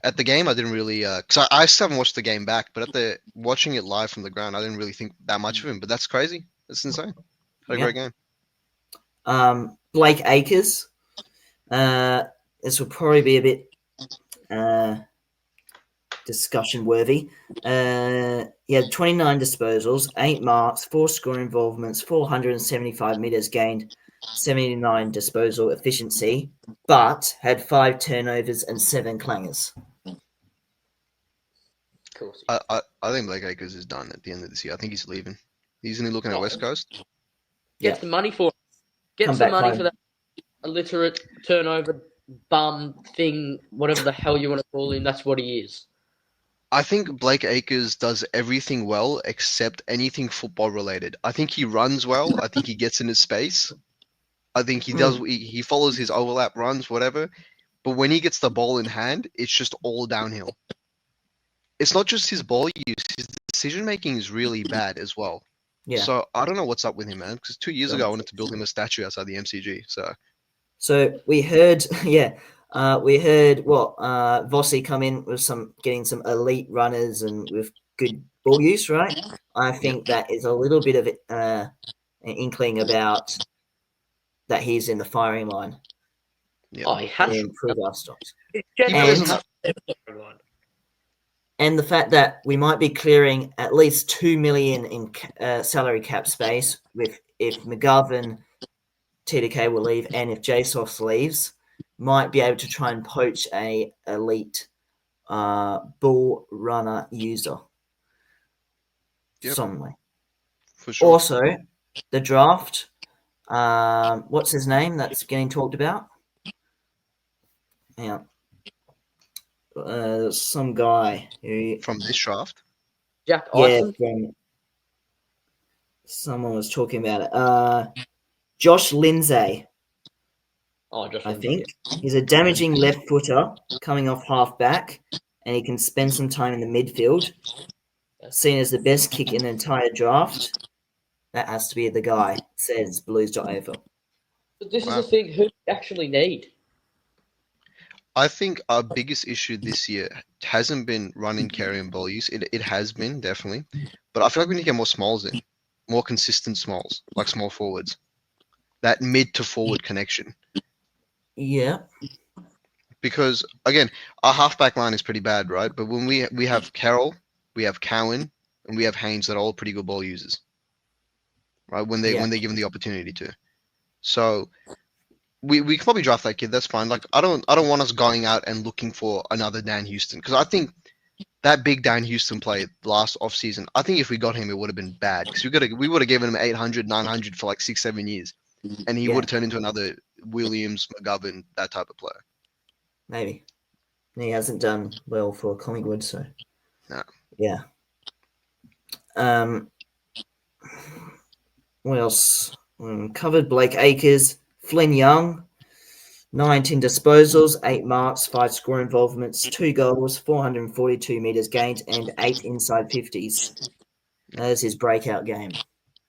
At the game, I didn't really, because I still haven't watched the game back, but watching it live from the ground, I didn't really think that much of him. But that's crazy. That's insane. Had a great game. Blake Acres. This will probably be a bit discussion worthy. He had 29 disposals, 8 marks, 4 score involvements, 475 meters gained, 79 disposal efficiency, but had 5 turnovers and 7 clangers. I think Blake Acres is done at the end of this year. I think he's leaving. He's only looking at West Coast. Get the money for it. Get some money for that illiterate turnover bum thing, whatever the hell you want to call him. That's what he is. I think Blake Acres does everything well except anything football related. I think he runs well. I think he gets in his space. I think he does. He follows his overlap runs, whatever. But when he gets the ball in hand, it's just all downhill. it's not just his ball use. His decision making is really bad as well. Yeah. So I don't know what's up with him, man. Because 2 years ago I wanted to build him a statue outside the MCG. So we heard, we heard what Vossi come in with getting some elite runners and with good ball use, right? I think that is a little bit of an inkling about that he's in the firing line. Yeah. Oh, he has To to improve our stocks. And the fact that we might be clearing at least 2 million in salary cap space if McGovern, TDK will leave, and if JSOS leaves, might be able to try and poach a elite bull runner user. Yep. Somewhere. For sure. Also, the draft. What's his name that's getting talked about? Yeah. Some guy who From this draft. Jack yeah, Ison? someone was talking about it. Josh Lindsay, Oh, Josh I Lindsay, think. He's a damaging left footer coming off half back, and he can spend some time in the midfield. Seen as the best kick in the entire draft. That has to be the guy, says Blues.AFL. But this is Wow. the thing, who do you actually need? I think our biggest issue this year hasn't been running, carry, and ball use. It has been, definitely. But I feel like we need to get more smalls in. More consistent smalls, like small forwards. That mid to forward connection. Yeah. Because, again, our halfback line is pretty bad, right? But when we have Carroll, we have Cowan, and we have Haynes that are all pretty good ball users. Right? When they're given the opportunity to. So we can probably draft that kid. That's fine. Like I don't want us going out and looking for another Dan Houston because I think that big Dan Houston play last off season. I think if we got him, it would have been bad because we would have given him 800, 900 for like 6-7 years, and he would have turned into another Williams, McGovern, that type of player. Maybe. He hasn't done well for Collingwood, so No. Yeah. What else? Covered Blake Acres, Flynn Young, 19 disposals, 8 marks, 5 score involvements, 2 goals, 442 metres gained, and 8 inside 50s. That is his breakout game.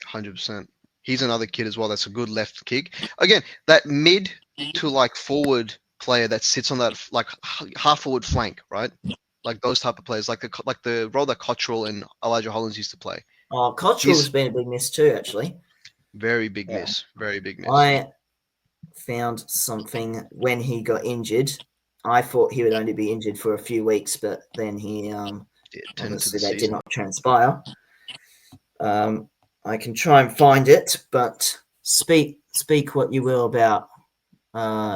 100%. He's another kid as well. That's a good left kick. Again, that mid to like forward player that sits on that like half forward flank, right? Like those type of players, like the role that Cottrell and Elijah Hollins used to play. Oh, Cottrell's been a big miss too, actually. Very big miss. Very big miss. I found something when he got injured. I thought he would only be injured for a few weeks, but then he obviously that did not transpire. I can try and find it, but speak what you will about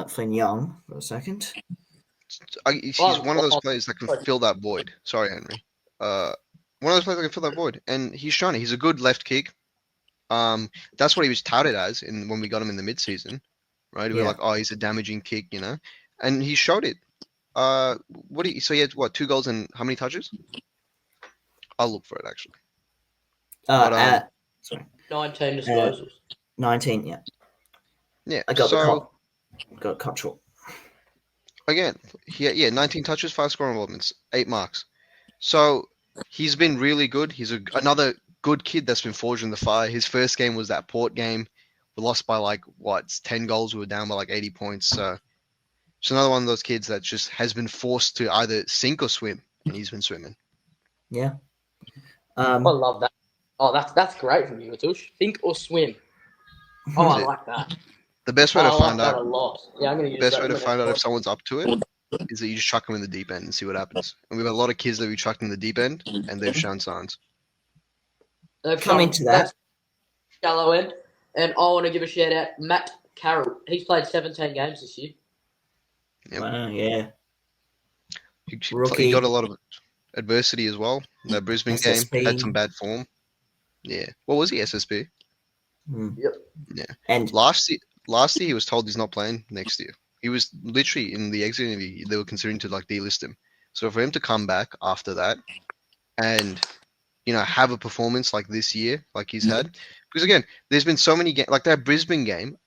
Flynn Young for a second. He's one of those players that can fill that void. Sorry, Henry. One of those players that can fill that void, and he's shown it. He's a good left kick. That's what he was touted as when we got him in the mid-season, right? We were like, oh, he's a damaging kick, you know, and he showed it. So he had 2 goals and how many touches? I'll look for it actually. Sorry. 19 disposals. 19, yeah. Yeah. I got Cottrell. Again, 19 touches, 5 scoring involvements, 8 marks. So he's been really good. He's another good kid that's been forged in the fire. His first game was that Port game. We lost by 10 goals. We were down by 80 points. So it's another one of those kids that just has been forced to either sink or swim, and he's been swimming. Yeah. I love that. Oh, that's great from you, Matush. Think or swim. Oh, I like that. The best way to find out. A lot. Yeah, I'm gonna use the best way to find out if someone's up to it is that you just chuck them in the deep end and see what happens. And we've had a lot of kids that we chucked in the deep end, and they've shown signs. They've coming to that shallow end, and I want to give a shout out Matt Carroll. He's played 17 games this year. Yep. Wow, yeah. He got a lot of adversity as well. That Brisbane SSP. game had some bad form. Yeah. What was he, SSP? Yep. Yeah. And last year he was told he's not playing next year. He was literally in the exit interview. They were considering to delist him. So for him to come back after that and have a performance like this year, like he's had, because again, there's been so many games like that Brisbane game.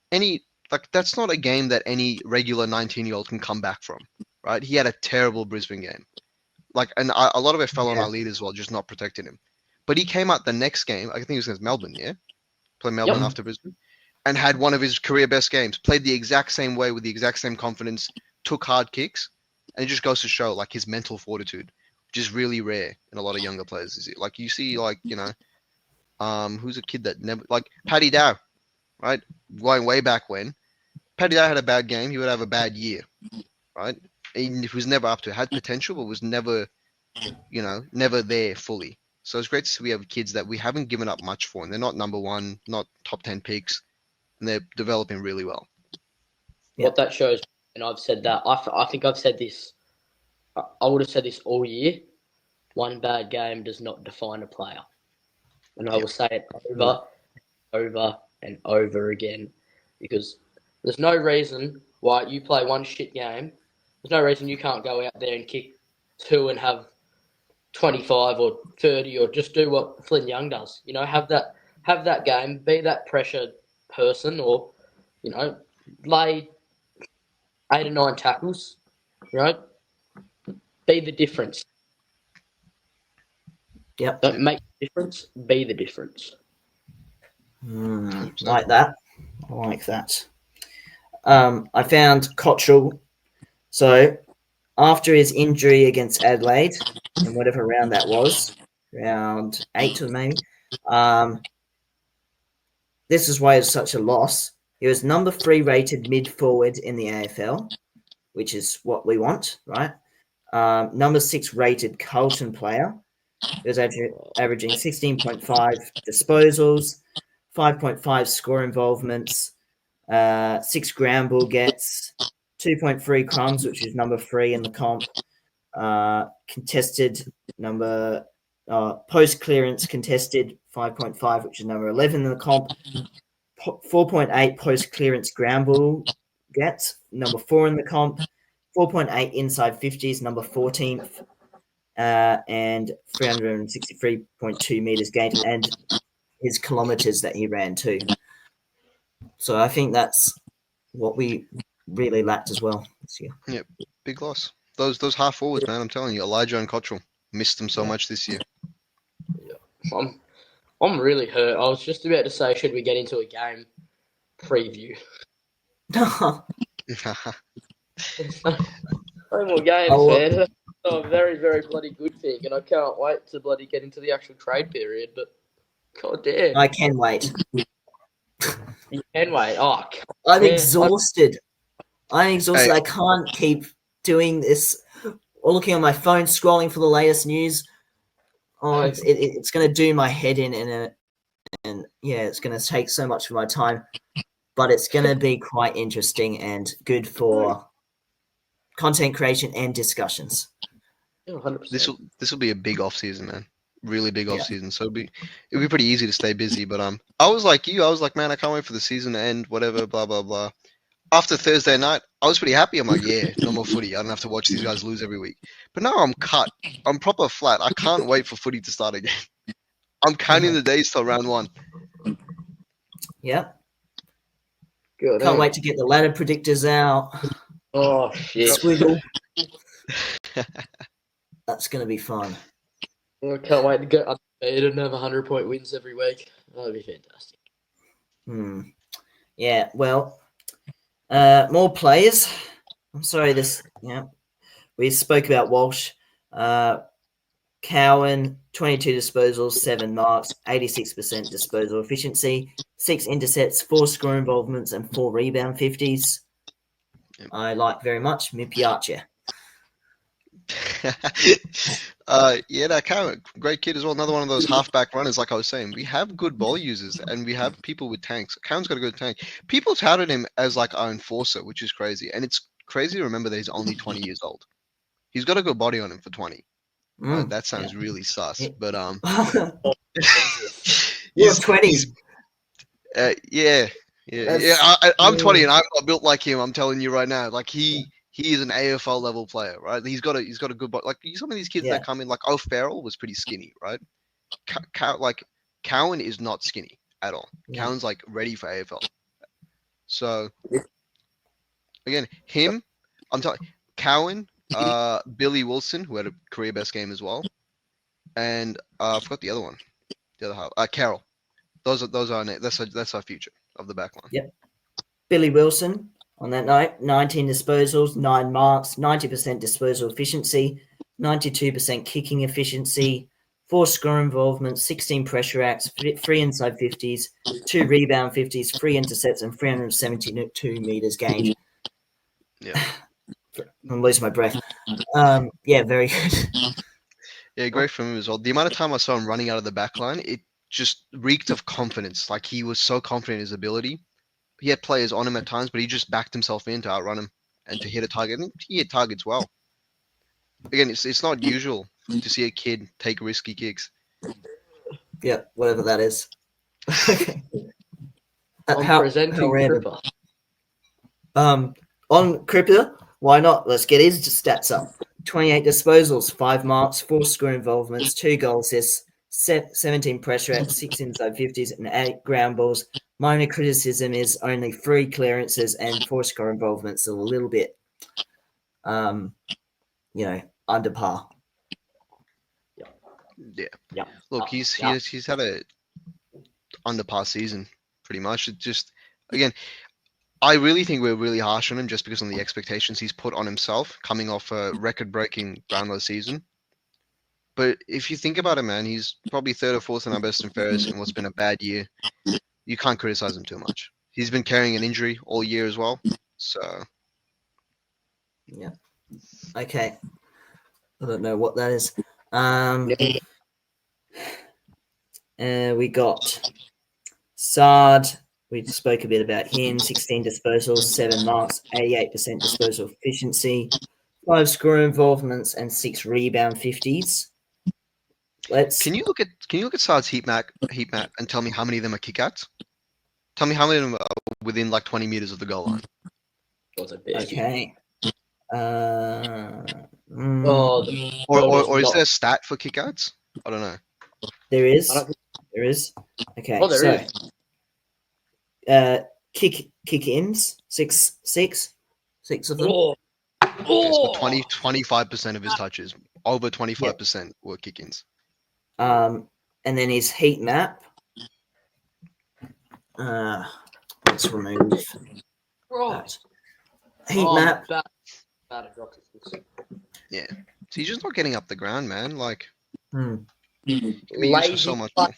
That's not a game that any regular 19-year-old can come back from, right? He had a terrible Brisbane game. And a lot of it fell on our lead as well, just not protecting him. But he came out the next game. I think it was against Melbourne. Yeah, played Melbourne after Brisbane, and had one of his career best games. Played the exact same way with the exact same confidence. Took hard kicks, and it just goes to show like his mental fortitude, which is really rare in a lot of younger players. Like you see, who's a kid that never Paddy Dow, right? Going way back when Paddy Dow had a bad game, he would have a bad year, right? He was never up to it. Had potential, but was never, never there fully. So it's great to see we have kids that we haven't given up much for, and they're not number one, not top 10 picks, and they're developing really well. What that shows, and I've said that, I think I've said this, I would have said this all year, one bad game does not define a player. And I will say it over and over again, because there's no reason why you play one shit game. There's no reason you can't go out there and kick 2 and have 25 or 30 or just do what Flynn Young does. Have that game, be that pressured person, or, lay 8 or 9 tackles, be the difference. Yep. Don't make the difference, be the difference. Like that. I like that. I found Cottrell. So after his injury against Adelaide, in whatever round that was, round 8 or maybe, this is why it's such a loss. He was number 3 rated mid forward in the AFL, which is what we want, right? Number 6 rated Carlton player. He was averaging 16.5 disposals, 5.5 score involvements, 6 ground ball gets, 2.3 crumbs, which is number 3 in the comp. Contested number, post clearance contested 5.5, which is number 11 in the comp. 4.8 post clearance ground ball gets, number 4 in the comp. 4.8 inside 50s, number 14th. And 363.2 meters gained, and his kilometers that he ran too. So I think that's what we really lacked as well this year. Yeah, big loss. Those half forwards, man. I'm telling you, Elijah and Cottrell missed them so much this year. Yeah, I'm really hurt. I was just about to say, should we get into a game preview? No more games, man. Oh, a very, very bloody good thing, and I can't wait to bloody get into the actual trade period, but god damn. I can wait. You can wait. Oh, I'm exhausted. Hey. I can't keep doing this or looking on my phone, scrolling for the latest news. Oh, it's going to do my head in, and yeah, it's going to take so much of my time, but it's going to be quite interesting and good for content creation and discussions. 100%. This will be a big off season, man. Really big off season. So it'll be pretty easy to stay busy. But I was like you. I was like, man, I can't wait for the season to end. Whatever, blah blah blah. After Thursday night, I was pretty happy. I'm like, yeah, no more footy. I don't have to watch these guys lose every week. But now I'm cut. I'm proper flat. I can't wait for footy to start again. I'm counting the days till round 1. Yeah. Good. Can't wait to get the ladder predictors out. Oh shit. Squiggle. That's going to be fun. I can't wait to get undefeated and have 100-point wins every week. That'll be fantastic. Yeah, well, more players. I'm sorry, we spoke about Walsh. Cowan, 22 disposals, 7 marks, 86% disposal efficiency, 6 intercepts, 4 score involvements, and 4 rebound 50s. I like very much Mipiace. Cowan, great kid as well. Another one of those halfback runners, like I was saying. We have good ball users, and we have people with tanks. Cowan's got a good tank. People touted him as like our enforcer, which is crazy. And it's crazy to remember that he's only 20 years old. He's got a good body on him for 20. That sounds really sus, but You're 20. I'm 20 and I'm not built like him. I'm telling you right now. Like he is an AFL level player, right? He's got a good body. Like some of these kids that come in, like Farrell was pretty skinny, right? Cowan is not skinny at all. Yeah. Cowan's like ready for AFL. So again, I'm telling Cowan, Billy Wilson, who had a career best game as well, and I forgot the other one, the other half. Carroll. Those are that's our future of the back line. Yep. Billy Wilson on that night, 19 disposals, 9 marks, 90% disposal efficiency, 92% kicking efficiency, 4 score involvements, 16 pressure acts, 3 inside 50s, 2 rebound 50s, 3 intercepts, and 372 meters gained. Yeah. I'm losing my breath. Yeah, very good. Yeah, great from him as well. The amount of time I saw him running out of the back line, it just reeked of confidence. Like he was so confident in his ability. He had players on him at times, but he just backed himself in to outrun him and to hit a target. And he hit targets well. Again, it's not usual to see a kid take risky kicks. Yeah, whatever that is. I'm presenting Cripper. On Cripper, why not? Let's get his stats up. 28 disposals, 5 marks, 4 score involvements, 2 goal assists, 17 pressure at 6 inside 50s, and 8 ground balls. Minor criticism is only 3 clearances and 4 score involvements, so a little bit, under par. Yeah. Look, he's had a under par season pretty much. It just, again, I really think we're really harsh on him just because of the expectations he's put on himself coming off a record-breaking Brownlow season. But if you think about it, man, he's probably 3rd or 4th in our best and fairest in what's been a bad year. You can't criticize him too much. He's been carrying an injury all year as well. So, yeah. Okay. I don't know what that is. We got Sard. We spoke a bit about him. 16 disposals, 7 marks, 88% disposal efficiency, 5 score involvements, and 6 rebound 50s. Can you look at Sard's heat map and tell me how many of them are kickouts? Tell me how many of them are within like 20 meters of the goal line. Okay. Or is there a stat for kickouts? I don't know. There is. Okay. Oh, there is. Kick-ins, six of them. So 25% of his touches, over 25% were kick-ins. And then his heat map. Let's remove that. Heat map. Yeah. So he's just not getting up the ground, man. Like, Lazy so much more.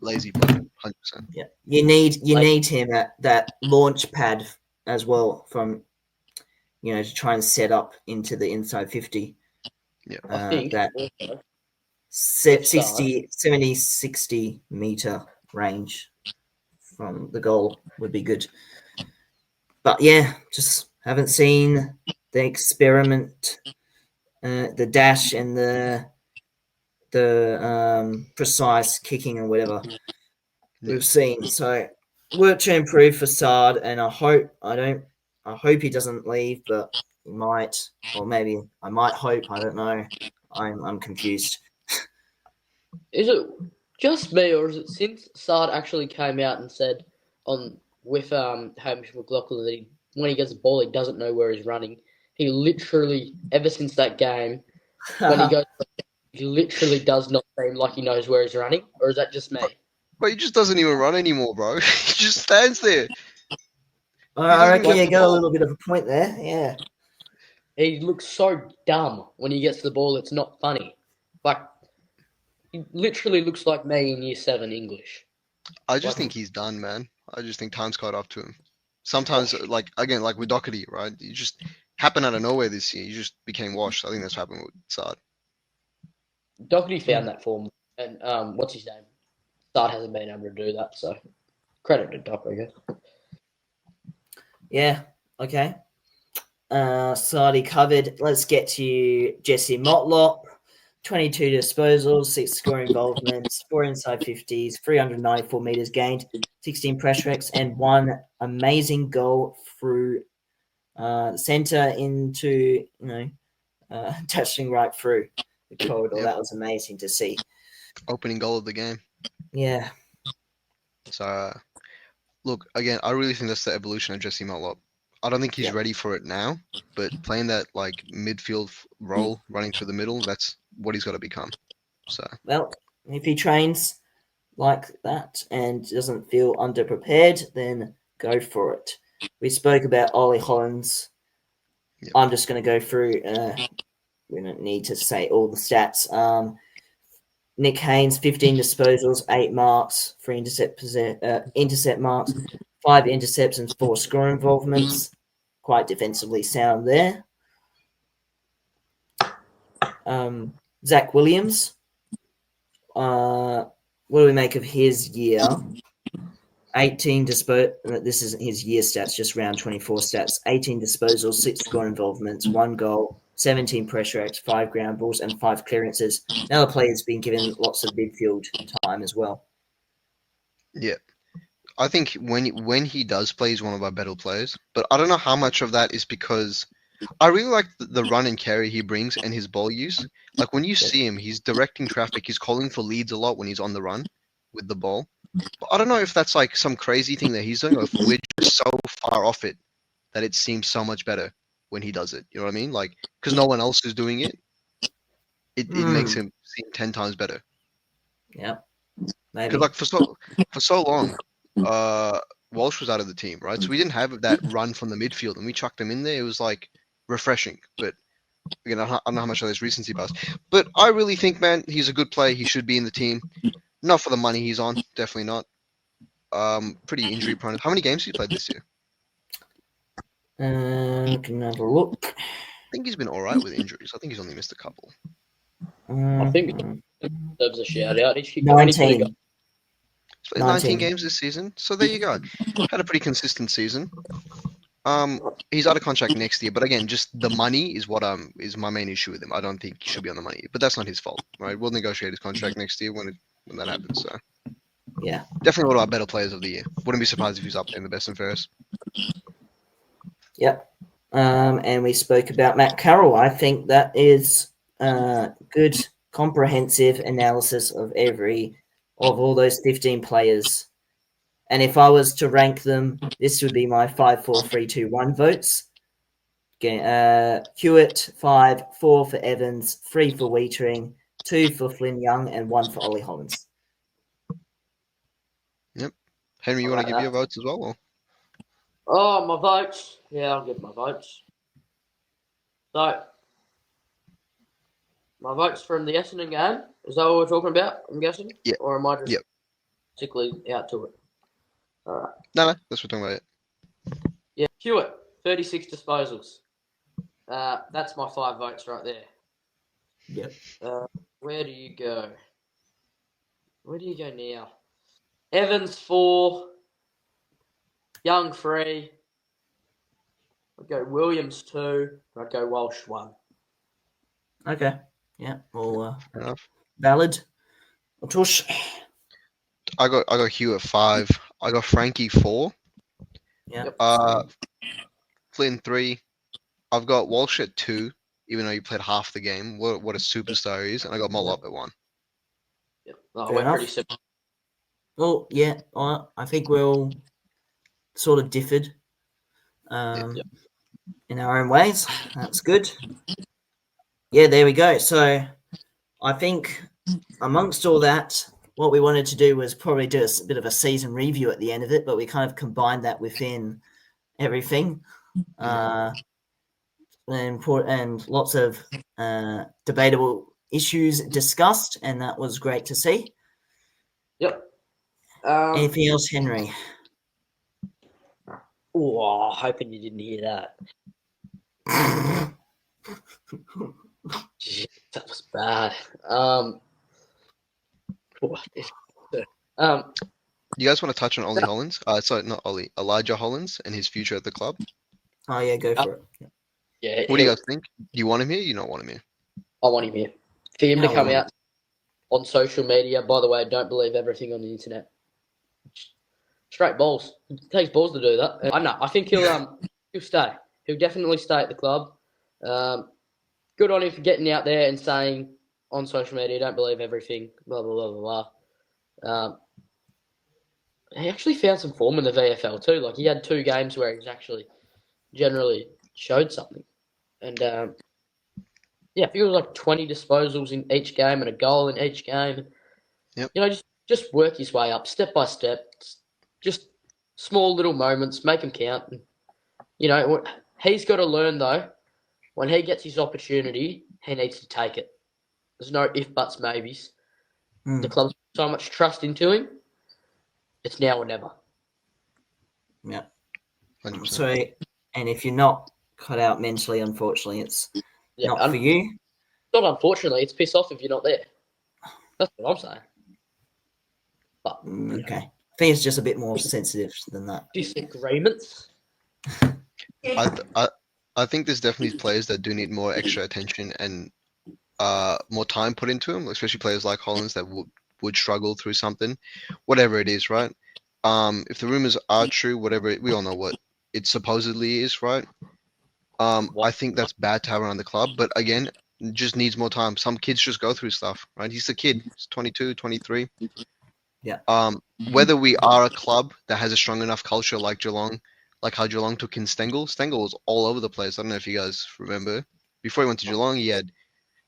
Lazy play, 100%. Yeah, you need him at that launch pad as well from, to try and set up into the inside 50. Yeah, I think that 60 meter range from the goal would be good. But yeah, just haven't seen the experiment, the dash and the precise kicking or whatever we've seen. So work to improve for Sard, and I hope he doesn't leave, but he might, or maybe I might hope. I don't know. I'm confused. Is it just me, or is it since Sard actually came out and said with Hamish McLaughlin that when he gets the ball, he doesn't know where he's running? He literally, ever since that game, when he goes, he literally does not seem like he knows where he's running. Or is that just me? But he just doesn't even run anymore, bro. He just stands there. I reckon you got a little bit of a point there. Yeah. He looks so dumb when he gets the ball. It's not funny. Like, he literally looks like me in Year 7 English. I just think he's done, man. I just think time's caught up to him. Sometimes, like with Doherty, right? You just happened out of nowhere this year. You just became washed. I think that's what happened with Sard. Doherty found that form. And what's his name? Sard hasn't been able to do that. So, credit to Doc, I guess. Yeah. Okay. Sardi covered. Let's get to Jesse Motlop. 22 disposals, 6 score involvements, 4 inside 50s, 394 meters gained, 16 pressure acts, and 1 amazing goal through center into, touching right through the corridor. That was amazing to see. Opening goal of the game. Yeah. So, look, again, I really think that's the evolution of Jesse Motlop. I don't think he's Yeah. ready for it now, but playing that like midfield role, running through the middle, that's what he's got to become. So Well, if he trains like that and doesn't feel underprepared, then go for it. We spoke about Ollie Hollins. Yep. I'm just going to go through. We don't need to say all the stats. Nick Haynes, 15 disposals, 8 marks, 3 intercept marks, 5 intercepts, and 4 score involvements. Quite defensively sound there. Zach Williams. What do we make of his year? 18 This isn't his year stats, just round 24 stats. 18 disposals, 6 score involvements, 1 goal, 17 pressure acts, 5 ground balls, and 5 clearances. Now the player's been given lots of midfield time as well. yeah, I think when he does play, he's one of our better players. But I don't know how much of that is because I really like the run and carry he brings and his ball use. Like when you see him, he's directing traffic. He's calling for leads a lot when he's on the run with the ball. But I don't know if that's like some crazy thing that he's doing, or if we're just so far off it that it seems so much better when he does it. You know what I mean? Like because no one else is doing it, it makes him seem 10 times better. Yeah, maybe. Because like for so long, Walsh was out of the team, right? So we didn't have that run from the midfield, and we chucked him in there. It was like refreshing, but again, I don't know how much of this recency bias. But I really think, man, he's a good player. He should be in the team. Not for the money he's on, definitely not. Pretty injury prone. How many games has he played this year? Can have a look. I think he's been all right with injuries. I think he's only missed a couple. I think he deserves a shout out. He's 19. He's played 19 games this season, so there you go. Had a pretty consistent season. He's out of contract next year, but again, just the money is what is my main issue with him. I don't think he should be on the money, but that's not his fault, right? We'll negotiate his contract next year when that happens. So Yeah, definitely one of our better players of the year. Wouldn't be surprised if he's up there in the best and fairest. yep. And we spoke about Matt Carroll. I think that is good, comprehensive analysis of all those 15 players. And if I was to rank them, this would be my 5, 4, 3, 2, 1 votes. Hewitt, 5, 4 for Evans, 3 for Wietering, 2 for Flynn Young, and 1 for Ollie Hollins. Yep. Henry, you want to give your votes as well? Or? Oh, my votes. Yeah, I'll give my votes. So, my votes from the Essendon game. Is that what we're talking about, I'm guessing? Yeah. Or am I just particularly out to it? All right. No, that's what we're talking about. Yeah, Hewitt, 36 disposals. That's my 5 votes right there. Yep. Where do you go? Where do you go now? Evans, 4. Young, 3. I'd go Williams, 2. I'd go Walsh, 1. Okay. Yeah. Well, Enough. valid. Tush. I got Hugh at 5. I got Frankie 4. Yep. Flynn 3. I've got Walsh at 2, even though he played half the game. What a superstar he is. And I got Mollop at 1. Yep. We're pretty similar. Well, yeah, I think we're all sort of differed in our own ways. That's good. Yeah, there we go. So I think amongst all that, what we wanted to do was probably do a bit of a season review at the end of it, but we kind of combined that within everything. And lots of debatable issues discussed, and that was great to see. Yep. Anything else, Henry? Oh, hoping you didn't hear that. Jeez, that was bad. You guys want to touch on Ollie Hollins? Sorry, not Ollie. Elijah Hollins and his future at the club. Oh yeah, go for it. Yeah. What do you guys think? Do you want him here? You don't want him here? I want him here. For him to come out on social media. By the way, don't believe everything on the internet. Straight balls. It takes balls to do that. I know. I think he'll stay. He'll definitely stay at the club. Good on him for getting out there and saying on social media, don't believe everything. Blah blah blah blah blah. He actually found some form in the VFL too. Like he had 2 games where he was actually generally showed something. And yeah, I think it was like 20 disposals in each game and a goal in each game. Yep. You know, just work his way up step by step. Just small little moments, make them count. And, you know, he's got to learn though. When he gets his opportunity, he needs to take it. There's no if, buts, maybes. The club's put so much trust into him. It's now or never. Yeah. 100%. So, and if you're not cut out mentally, unfortunately, it's Yeah, not for you. Not unfortunately, it's piss off if you're not there. That's what I'm saying. But Okay. I think it's just a bit more sensitive than that. disagreements. I think there's definitely players that do need more extra attention and more time put into them, especially players like Hollins that would struggle through something, whatever it is, right? If the rumors are true, whatever we all know what it supposedly is, right? I think that's bad to have around the club, but again, just needs more time. Some kids just go through stuff, right? He's a kid. He's 22, 23. Yeah. Whether we are a club that has a strong enough culture like Geelong, like how Geelong took in Stengel. Stengel was all over the place. I don't know if you guys remember. Before he went to Geelong, he had,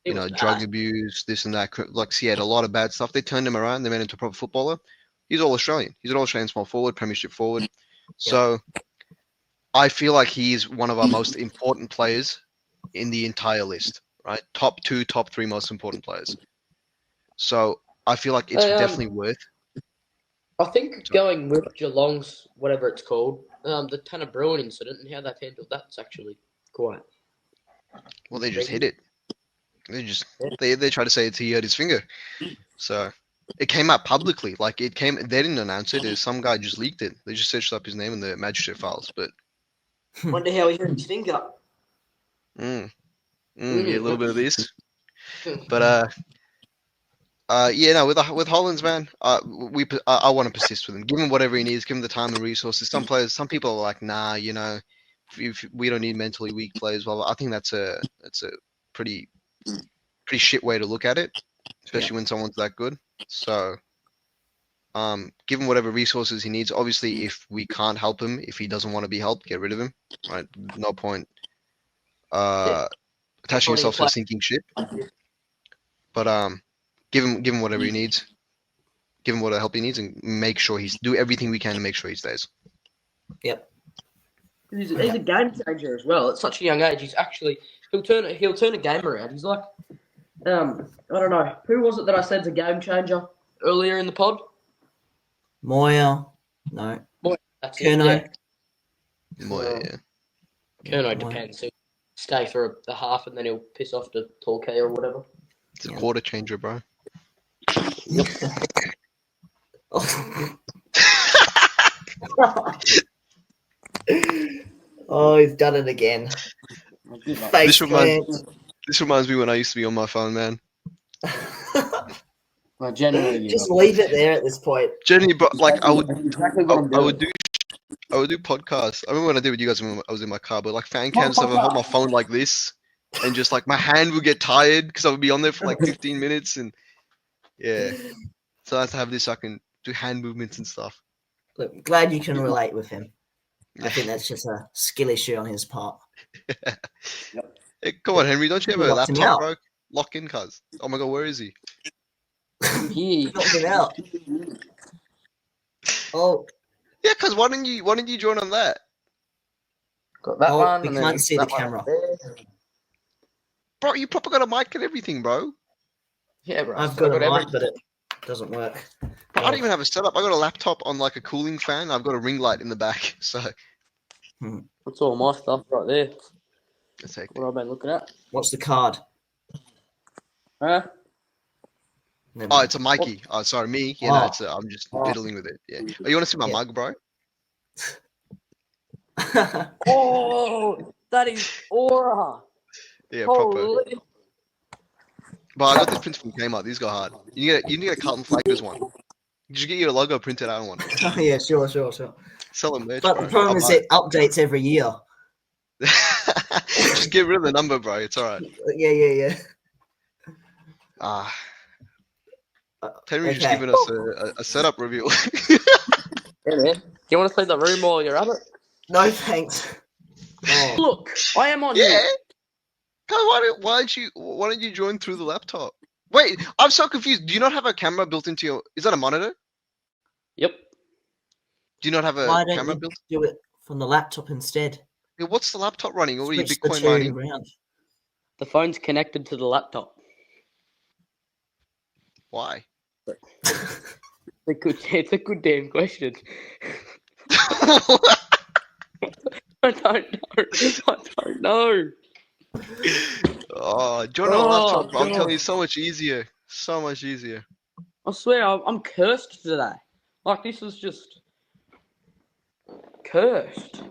It was drug bad. abuse, this and that. Like, he had a lot of bad stuff. They turned him around. They made him into a proper footballer. He's all Australian. He's an all Australian small forward, premiership forward. So I feel like he's one of our most important players in the entire list, right? Top 2, top 3 most important players. So I feel like it's definitely worth. I think going with Geelong's, whatever it's called, the Tanner Bruin incident and how they've handled that's actually quite. Well, they just hit it. They try to say he hurt his finger. So it came out publicly. Like they didn't announce it. Some guy just leaked it. They just searched up his name in the magistrate files. But Wonder how he hurt his finger. yeah, a little bit of this. But yeah, no, with Hollins, man, I want to persist with him. Give him whatever he needs. Give him the time and resources. Some people are like, nah, if we don't need mentally weak players. Well, I think that's a pretty shit way to look at it, especially when someone's that good. So, give him whatever resources he needs. Obviously, if we can't help him, if he doesn't want to be helped, get rid of him. Right? No point attaching yourself to a sinking ship. But give him whatever he needs. Give him whatever help he needs, and make sure do everything we can to make sure he stays. Yep. He's a game changer as well. At such a young age, he'll turn a game around. He's like, I don't know, who was it that I said's a game changer earlier in the pod? Moya, no. That's Kerno. it. Yeah. Moya, yeah. Kerno depends. He'll stay for a half and then he'll piss off to Torquay or whatever. It's a quarter changer, bro. Oh, he's done it again. This reminds me when I used to be on my phone, man. Well, generally, just leave it there at this point. Generally, but like I would do podcasts. I remember when I did with you guys when I was in my car, but like fan cams, I would hold my phone like this, and just like my hand would get tired because I would be on there for like 15 minutes, and yeah. So I have to have this so I can do hand movements and stuff. Look, glad you can relate with him. I think that's just a skill issue on his part. Hey, come on, Henry, don't you have a laptop, bro? Lock in, cuz. Oh my god, where is he? He knocked him out. Oh. Yeah, cuz why didn't you join on that? Got that one. We can't see the camera. Bro, you proper got a mic and everything, bro. Yeah, bro. I've got a mic, but it doesn't work. Bro, I don't even have a setup. I got a laptop on like a cooling fan. I've got a ring light in the back, so. That's all my stuff right there. That's hectic. What I've been looking at. What's the card? Huh? Oh, it's a Mikey. Oh, sorry, me. Yeah, no, I'm just fiddling with it. Yeah. Oh, you want to see my mug, bro? Oh, that is aura. Yeah, proper. But I got this printed from Kmart. These go hard. You need a Carlton Flaggers one. Did you get your logo printed out on one? Oh, yeah, sure. Sell a merch, but bro. the problem is it updates every year. Just get rid of the number, bro. It's alright. Yeah. Terry's just giving us a setup review. Yeah, man. Do you want to clean the room while you're at it? No, thanks. Oh, Look, I am on Yeah. here. Why don't you join through the laptop? Wait, I'm so confused. Do you not have a camera built into your? Is that a monitor? Yep. Do you not have a why don't camera you built? do it from the laptop instead? Yeah, what's the laptop running? Or are you Switch the Bitcoin two mining? around. The phone's connected to the laptop. Why? It's a good damn question. I don't know. I don't know. Oh, join a laptop. I'm telling you, so much easier. So much easier. I swear, I'm cursed today. Like, this is just cursed.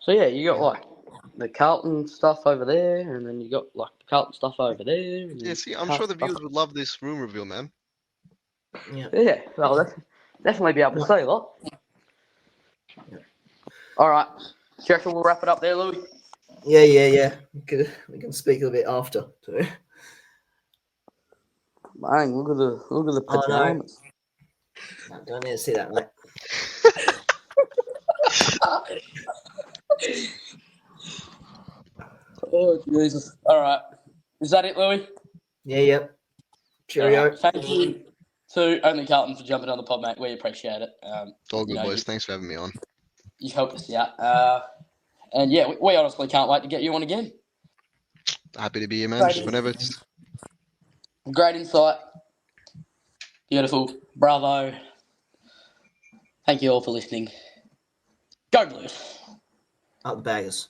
So, yeah, you got, like, the Carlton stuff over there, and then you got, like, the Carlton stuff over there. And Yeah, then see, I'm sure Carlton the stuff. viewers would love this room reveal, man. Yeah. Yeah, well, definitely be able to see a lot. Yeah. All right. Do you reckon we'll wrap it up there, Louis? Yeah. We can speak a bit after too. Bang, look at the Oh, no. pajamas. No, don't need to see that, mate. Oh, Jesus. All right. Is that it, Louis? Yep. Cheerio. All right. Thank you to Only Carlton for jumping on the pod, mate. We appreciate it. It's all good, boys. You, Thanks for having me on. you helped us out. And yeah, we honestly can't wait to get you on again. Happy to be here, man. Just whenever it's... Great insight. Beautiful. Bravo. Thank you all for listening. Go Blues. Up the baggers.